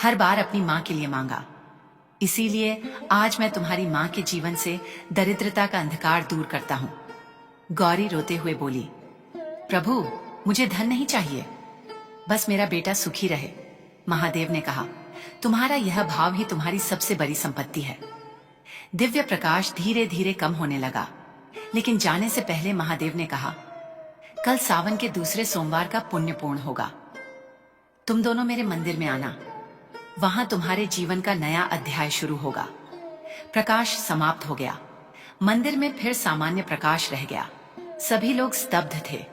हर बार अपनी माँ के लिए मांगा। इसीलिए आज मैं तुम्हारी माँ के जीवन से दरिद्रता का अंधकार दूर करता हूँ। गौरी रोते हुए बोली, प्रभु, मुझे धन नहीं चाहिए, बस मेरा बेटा सुखी रहे। महादेव ने कहा, तुम्हारा यह भाव ही तुम्हारी सबसे बड़ी संपत्ति है। दिव्य प्रकाश धीरे धीरे कम होने लगा, लेकिन जाने से पहले महादेव ने कहा, कल सावन के दूसरे सोमवार का पुण्यपूर्ण होगा। तुम दोनों मेरे मंदिर में आना, वहां तुम्हारे जीवन का नया अध्याय शुरू होगा। प्रकाश समाप्त हो गया। मंदिर में फिर सामान्य प्रकाश रह गया। सभी लोग स्तब्ध थे।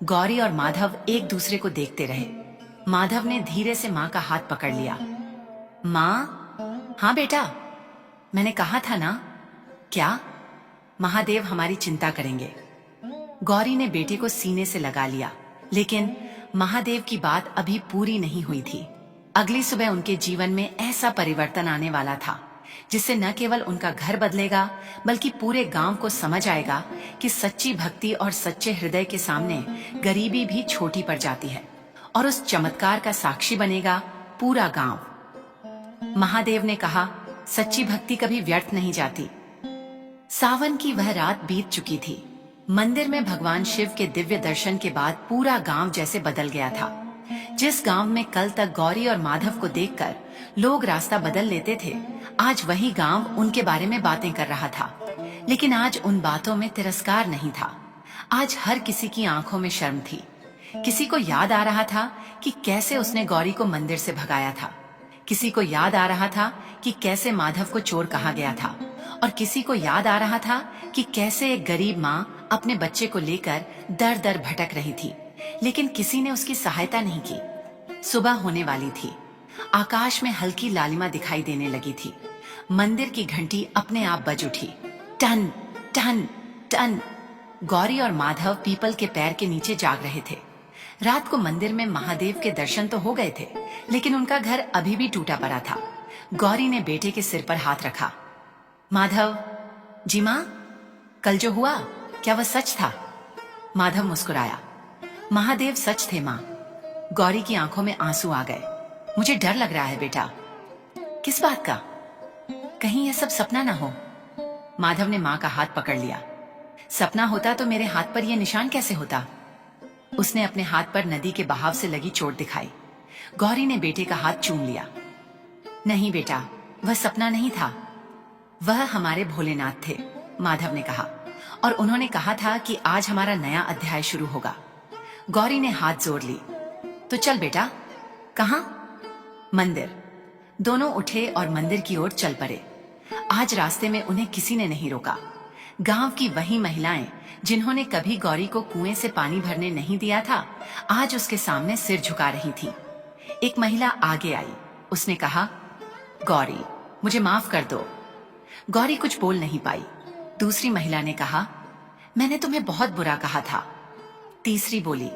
गौरी और माधव एक दूसरे को देखते रहे। माधव ने धीरे से माँ का हाथ पकड़ लिया। माँ? हाँ बेटा, मैंने कहा था ना। क्या? महादेव हमारी चिंता करेंगे। गौरी ने बेटे को सीने से लगा लिया, लेकिन महादेव की बात अभी पूरी नहीं हुई थी। अगली सुबह उनके जीवन में ऐसा परिवर्तन आने वाला था जिससे न केवल उनका घर बदलेगा, बल्कि पूरे गांव को समझ आएगा कि सच्ची भक्ति और सच्चे हृदय के सामने गरीबी भी छोटी पड़ जाती है। और उस चमत्कार का साक्षी बनेगा पूरा गांव। महादेव ने कहा, सच्ची भक्ति कभी व्यर्थ नहीं जाती। सावन की वह रात बीत चुकी थी। मंदिर में भगवान शिव के दिव्य दर्शन के बाद पूरा गांव जैसे बदल गया था। जिस गांव में कल तक गौरी और माधव को देखकर लोग रास्ता बदल लेते थे, आज वही गांव उनके बारे में बातें कर रहा था। लेकिन आज उन बातों में तिरस्कार नहीं था। आज हर किसी की आंखों में शर्म थी। किसी को याद आ रहा था कि कैसे उसने गौरी को मंदिर से भगाया था। किसी को याद आ रहा था कि कैसे माधव को चोर कहा गया था, और किसी को याद आ रहा था कि कैसे एक गरीब माँ अपने बच्चे को लेकर दर दर भटक रही थी, लेकिन किसी ने उसकी सहायता नहीं की। सुबह होने वाली थी। आकाश में हल्की लालिमा दिखाई देने लगी थी। मंदिर की घंटी अपने आप बज उठी। टन टन टन। गौरी और माधव पीपल के पैर के नीचे जाग रहे थे। रात को मंदिर में महादेव के दर्शन तो हो गए थे, लेकिन उनका घर अभी भी टूटा पड़ा था। गौरी ने बेटे के सिर पर हाथ रखा। माधव, जी माँ, कल जो हुआ क्या वह सच था? माधव मुस्कुराया। महादेव सच थे माँ। गौरी की आंखों में आंसू आ गए। मुझे डर लग रहा है बेटा। किस बात का? कहीं यह सब सपना ना हो। माधव ने माँ का हाथ पकड़ लिया। सपना होता तो मेरे हाथ पर यह निशान कैसे होता? उसने अपने हाथ पर नदी के बहाव से लगी चोट दिखाई। गौरी ने बेटे का हाथ चूम लिया। नहीं बेटा, वह सपना नहीं था, वह हमारे भोलेनाथ थे, माधव ने कहा। और उन्होंने कहा था कि आज हमारा नया अध्याय शुरू होगा। गौरी ने हाथ जोड़ ली। तो चल बेटा। कहाँ? मंदिर। दोनों उठे और मंदिर की ओर चल पड़े। आज रास्ते में उन्हें किसी ने नहीं रोका। गांव की वही महिलाएं जिन्होंने कभी गौरी को कुएं से पानी भरने नहीं दिया था, आज उसके सामने सिर झुका रही थी। एक महिला आगे आई। उसने कहा, गौरी, मुझे माफ कर दो। गौरी कुछ बोल नहीं पाई। दूसरी महिला ने कहा, मैंने तुम्हें बहुत बुरा कहा था। तीसरी बोली,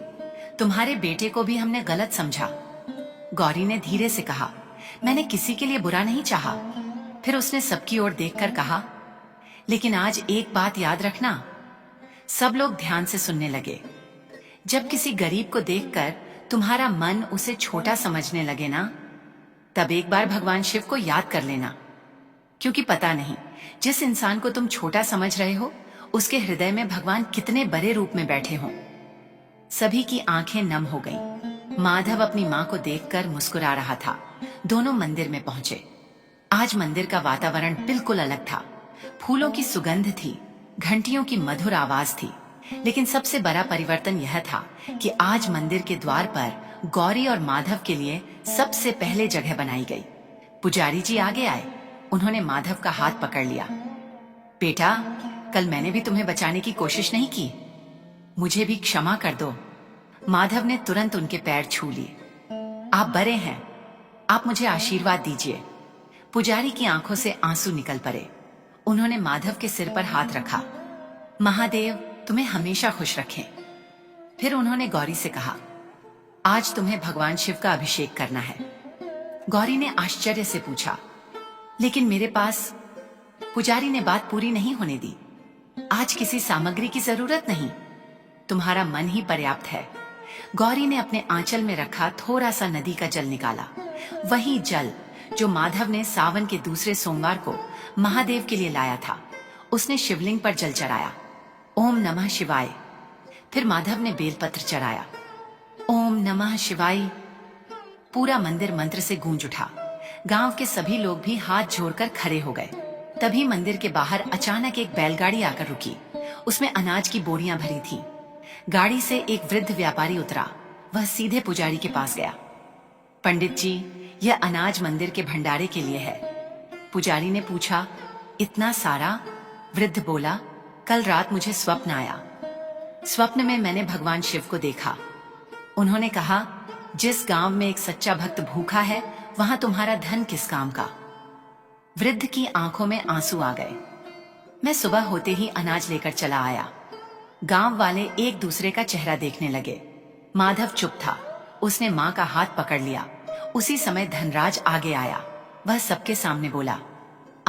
तुम्हारे बेटे को भी हमने गलत समझा। गौरी ने धीरे से कहा, मैंने किसी के लिए बुरा नहीं चाहा। फिर उसने सबकी ओर देखकर कहा, लेकिन आज एक बात याद रखना। सब लोग ध्यान से सुनने लगे। जब किसी गरीब को देखकर तुम्हारा मन उसे छोटा समझने लगे ना, तब एक बार भगवान शिव को याद कर लेना, क्योंकि पता नहीं जिस इंसान को तुम छोटा समझ रहे हो उसके हृदय में भगवान कितने बड़े रूप में बैठे हों। सभी की आंखें नम हो गईं। माधव अपनी मां को देखकर मुस्कुरा रहा था। दोनों मंदिर में पहुंचे। आज मंदिर का वातावरण बिल्कुल अलग था। फूलों की सुगंध थी, घंटियों की मधुर आवाज थी, लेकिन सबसे बड़ा परिवर्तन यह था कि आज मंदिर के द्वार पर गौरी और माधव के लिए सबसे पहले जगह बनाई गई। पुजारी जी आगे आए। उन्होंने माधव का हाथ पकड़ लिया। बेटा, कल मैंने भी तुम्हें बचाने की कोशिश नहीं की, मुझे भी क्षमा कर दो। माधव ने तुरंत उनके पैर छू लिए। आप बड़े हैं, आप मुझे आशीर्वाद दीजिए। पुजारी की आंखों से आंसू निकल पड़े। उन्होंने माधव के सिर पर हाथ रखा। महादेव तुम्हें हमेशा खुश रखें। फिर उन्होंने गौरी से कहा, आज तुम्हें भगवान शिव का अभिषेक करना है। गौरी ने आश्चर्य से पूछा, लेकिन मेरे पास। पुजारी ने बात पूरी नहीं होने दी। आज किसी सामग्री की जरूरत नहीं, तुम्हारा मन ही पर्याप्त है। गौरी ने अपने आंचल में रखा थोड़ा सा नदी का जल निकाला। वही जल जो माधव ने सावन के दूसरे सोमवार को महादेव के लिए लाया था। उसने शिवलिंग पर जल चढ़ाया। ओम नमः शिवाय। फिर माधव ने बेलपत्र चढ़ाया। ओम नमः शिवाय। पूरा मंदिर मंत्र से गूंज उठा। गांव के सभी लोग भी हाथ जोड़कर खड़े हो गए। तभी मंदिर के बाहर अचानक एक बैलगाड़ी आकर रुकी। उसमें अनाज की बोरियां भरी थीं। गाड़ी से एक वृद्ध व्यापारी उतरा। वह सीधे पुजारी के पास गया। पंडित जी, यह अनाज मंदिर के भंडारे के लिए है। पुजारी ने पूछा, इतना सारा? वृद्ध बोला, कल रात मुझे स्वप्न आया। स्वप्न में मैंने भगवान शिव को देखा। उन्होंने कहा, जिस गांव में एक सच्चा भक्त भूखा है वहां तुम्हारा धन किस काम का। वृद्ध की आंखों में आंसू आ गए। मैं सुबह होते ही अनाज लेकर चला आया। गांव वाले एक दूसरे का चेहरा देखने लगे। माधव चुप था। उसने मां का हाथ पकड़ लिया। उसी समय धनराज आगे आया। वह सबके सामने बोला,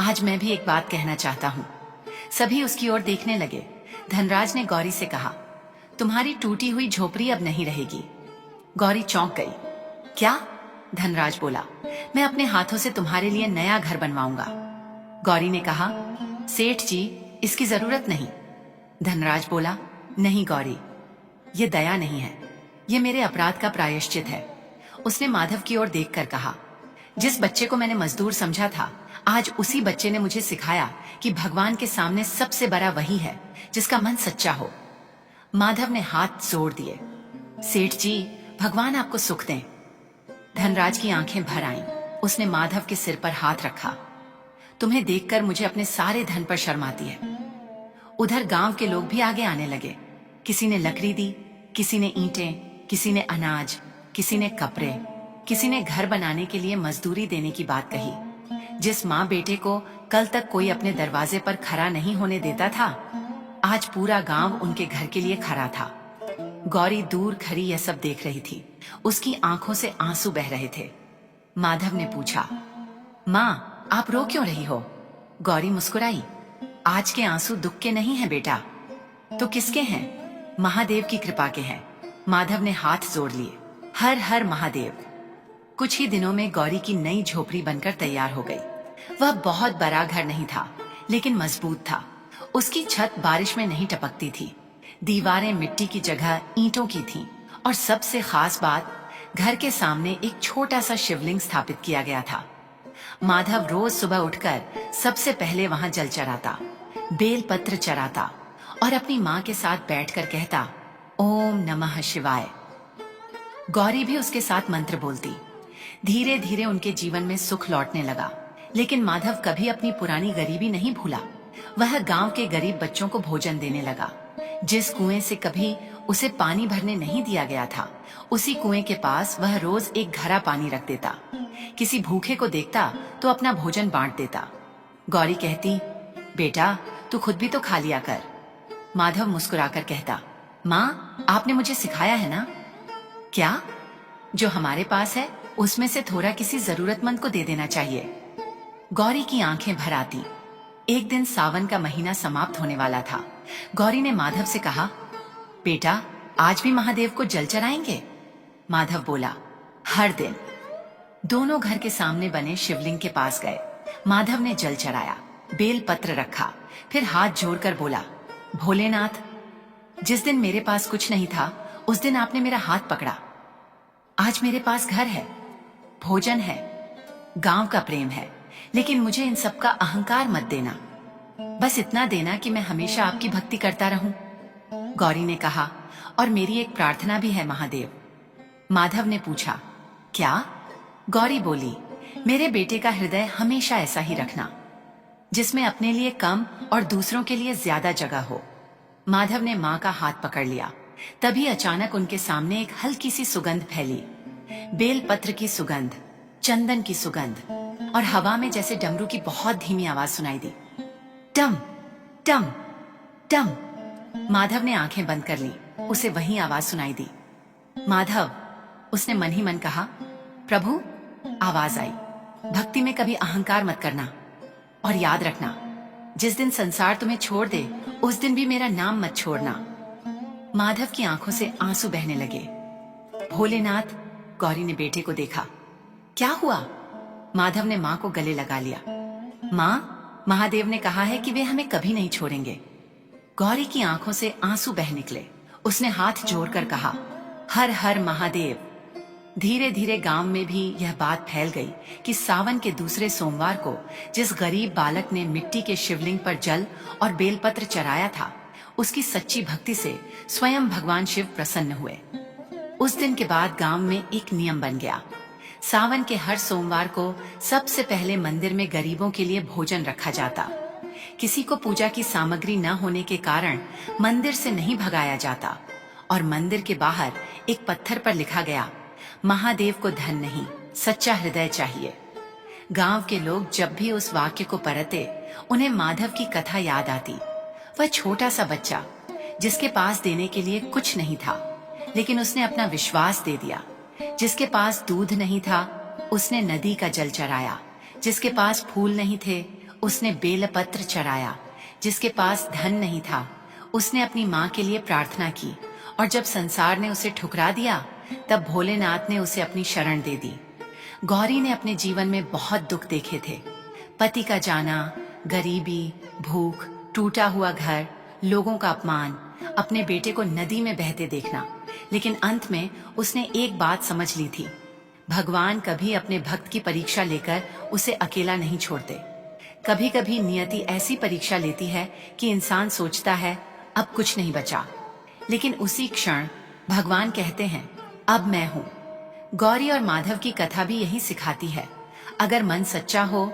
आज मैं भी एक बात कहना चाहता हूं। सभी उसकी ओर देखने लगे। धनराज ने गौरी से कहा, तुम्हारी टूटी हुई झोपड़ी अब नहीं रहेगी। गौरी चौंक गई। क्या? धनराज बोला, मैं अपने हाथों से तुम्हारे लिए नया घर बनवाऊंगा। गौरी ने कहा, सेठ जी, इसकी जरूरत नहीं। धनराज बोला, नहीं गौरी, ये दया नहीं है, ये मेरे अपराध का प्रायश्चित है। उसने माधव की ओर देखकर कहा, जिस बच्चे को मैंने मजदूर समझा था, आज उसी बच्चे ने मुझे सिखाया कि भगवान के सामने सबसे बड़ा वही है जिसका मन सच्चा हो। माधव ने हाथ जोड़ दिए। सेठ जी, भगवान आपको सुख दें। धनराज की आंखें भर आईं। उसने माधव के सिर पर हाथ रखा। तुम्हें देखकर मुझे अपने सारे धन पर शर्म आती है। उधर गांव के लोग भी आगे आने लगे। किसी ने लकड़ी दी, किसी ने ईंटें, किसी ने अनाज, किसी ने कपड़े, किसी ने घर बनाने के लिए मजदूरी देने की बात कही। जिस माँ बेटे को कल तक कोई अपने दरवाजे पर खड़ा नहीं होने देता था, आज पूरा गांव उनके घर के लिए खड़ा था। गौरी दूर खड़ी यह सब देख रही थी। उसकी आंखों से आंसू बह रहे थे। माधव ने पूछा, माँ, आप रो क्यों रही हो? गौरी मुस्कुराई। आज के आंसू दुख के नहीं हैं बेटा। तो किसके हैं? महादेव की कृपा के हैं। माधव ने हाथ जोड़ लिए। हर हर महादेव। कुछ ही दिनों में गौरी की नई झोपड़ी बनकर तैयार हो गई। वह बहुत बड़ा घर नहीं था, लेकिन मजबूत था। उसकी छत बारिश में नहीं टपकती थी। दीवारें मिट्टी की जगह ईंटों की थीं, और सबसे खास बात, घर के सामने एक छोटा सा शिवलिंग स्थापित किया गया था। माधव रोज सुबह उठकर सबसे पहले वहां जल चढ़ाता, बेल पत्र चढ़ाता और अपनी मां के साथ बैठकर कहता, ओम नमः शिवाय। गौरी भी उसके साथ मंत्र बोलती। धीरे धीरे उनके जीवन में सुख लौटने लगा। लेकिन माधव कभी अपनी पुरानी गरीबी नहीं भूला। वह गांव के गरीब बच्चों को भोजन देने लगा। जिस कुएं से कभी उसे पानी भरने नहीं दिया गया था, उसी कुएं के पास वह रोज एक घड़ा पानी रख देता। किसी भूखे को देखता तो अपना भोजन बांट देता। गौरी कहती, बेटा, तू खुद भी तो खा लिया कर। माधव मुस्कुराकर कहता, माँ, आपने मुझे सिखाया है ना। क्या? जो हमारे पास है उसमें से थोड़ा किसी जरूरतमंद को दे देना चाहिए। गौरी की आंखें भर आती। एक दिन सावन का महीना समाप्त होने वाला था। गौरी ने माधव से कहा, बेटा, आज भी महादेव को जल चढ़ाएंगे? माधव बोला, हर दिन। दोनों घर के सामने बने शिवलिंग के पास गए। माधव ने जल चढ़ाया, बेल पत्र रखा, फिर हाथ जोड़कर बोला, भोलेनाथ, जिस दिन मेरे पास कुछ नहीं था उस दिन आपने मेरा हाथ पकड़ा। आज मेरे पास घर है, भोजन है, गांव का प्रेम है, लेकिन मुझे इन सब का अहंकार मत देना। बस इतना देना कि मैं हमेशा आपकी भक्ति करता रहूं। गौरी ने कहा, और मेरी एक प्रार्थना भी है महादेव। माधव ने पूछा, क्या? गौरी बोली, मेरे बेटे का हृदय हमेशा ऐसा ही रखना, जिसमें अपने लिए कम और दूसरों के लिए ज्यादा जगह हो। माधव ने माँ का हाथ पकड़ लिया। तभी अचानक उनके सामने एक हल्की सी सुगंध फैली, बेल पत्र की सुगंध, चंदन की सुगंध, और हवा में जैसे डमरू की बहुत धीमी आवाज सुनाई दी, टम टम टम। माधव ने आंखें बंद कर ली। उसे वही आवाज सुनाई दी। माधव, उसने मन ही मन कहा, प्रभु, आवाज आई, भक्ति में कभी अहंकार मत करना, और याद रखना, जिस दिन संसार तुम्हें छोड़ दे उस दिन भी मेरा नाम मत छोड़ना। माधव की आंखों से आंसू बहने लगे। भोलेनाथ, गौरी ने बेटे को देखा। क्या हुआ? माधव ने माँ को गले लगा लिया। माँ, महादेव ने कहा है कि वे हमें कभी नहीं छोड़ेंगे। गौरी की आंखों से आंसू बह निकले। उसने हाथ जोड़कर कहा, हर हर महादेव। धीरे धीरे गांव में भी यह बात फैल गई कि सावन के दूसरे सोमवार को जिस गरीब बालक ने मिट्टी के शिवलिंग पर जल और बेलपत्र चढ़ाया था, उसकी सच्ची भक्ति से स्वयं भगवान शिव प्रसन्न हुए। उस दिन के बाद गांव में एक नियम बन गया। सावन के हर सोमवार को सबसे पहले मंदिर में गरीबों के लिए भोजन रखा जाता। किसी को पूजा की सामग्री न होने के कारण मंदिर से नहीं भगाया जाता, और मंदिर के बाहर एक पत्थर पर लिखा गया, महादेव को धन नहीं, सच्चा हृदय चाहिए। गांव के लोग जब भी उस वाक्य को पढ़ते, उन्हें माधव की कथा याद आती। वह छोटा सा बच्चा जिसके पास देने के लिए कुछ नहीं था, लेकिन उसने अपना विश्वास दे दिया। जिसके पास दूध नहीं था, उसने नदी का जल चढ़ाया। जिसके पास फूल नहीं थे, उसने बेलपत्र चढ़ाया। जिसके पास धन नहीं था, उसने अपनी माँ के लिए प्रार्थना की, और जब संसार ने उसे ठुकरा दिया, तब भोलेनाथ ने उसे अपनी शरण दे दी। गौरी ने अपने जीवन में बहुत दुख देखे थे। पति का जाना, गरीबी, भूख, टूटा हुआ घर, लोगों का अपमान, अपने बेटे को नदी में बहते देखना। लेकिन अंत में उसने एक बात समझ ली थी, भगवान कभी अपने भक्त की परीक्षा लेकर उसे अकेला नहीं छोड़ते। कभी कभी नियति ऐसी परीक्षा लेती है कि इंसान सोचता है अब कुछ नहीं बचा, लेकिन उसी क्षण भगवान कहते हैं, अब मैं हूँ। गौरी और माधव की कथा भी यही सिखाती है, अगर मन सच्चा हो,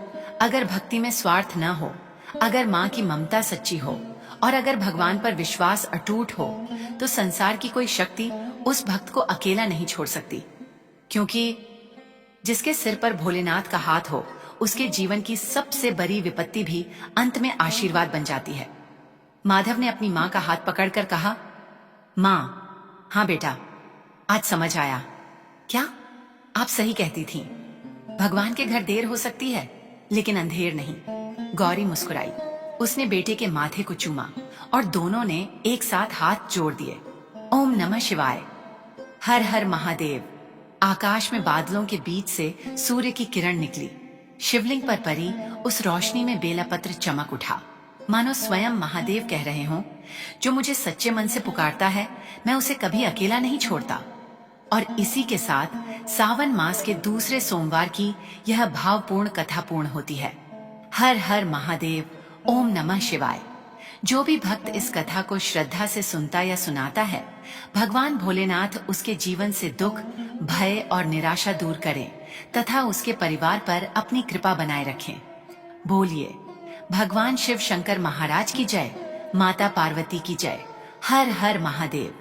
अगर भक्ति में स्वार्थ न हो, अगर माँ की ममता सच्ची हो, और अगर भगवान पर विश्वास अटूट हो, तो संसार की कोई शक्ति उस भक्त को अकेला नहीं छोड़ सकती। क्योंकि जिसके सिर पर भोलेनाथ का हाथ हो, उसके जीवन की सबसे बड़ी विपत्ति भी अंत में आशीर्वाद बन जाती है। माधव ने अपनी माँ का हाथ पकड़कर कहा, माँ, हाँ बेटा, आज समझ आया। क्या? आप सही कहती थीं। भगवान के घर देर हो सकती है, लेकिन अंधेर नहीं। गौरी मुस्कुराई। उसने बेटे के माथे को चूमा, और दोनों ने एक साथ हाथ जोड़ दिए। ओम नमः शिवाय। हर हर महादेव। आकाश में बादलों के बीच से सूर्य की किरण निकली। शिवलिंग पर परी उस रोशनी में बेलापत्र चमक उठा, मानो स्वयं महादेव कह रहे हों, जो मुझे सच्चे मन से पुकारता है, मैं उसे कभी अकेला नहीं छोड़ता। और इसी के साथ सावन मास के दूसरे सोमवार की यह भावपूर्ण कथा पूर्ण होती है। हर हर महादेव, ओम नमः शिवाय। जो भी भक्त इस कथा को श्रद्धा से सुनता या सुनाता है, भगवान भोलेनाथ उसके जीवन से दुख, भय और निराशा दूर करें तथा उसके परिवार पर अपनी कृपा बनाए रखें। बोलिए, भगवान शिव शंकर महाराज की जय, माता पार्वती की जय। हर हर महादेव।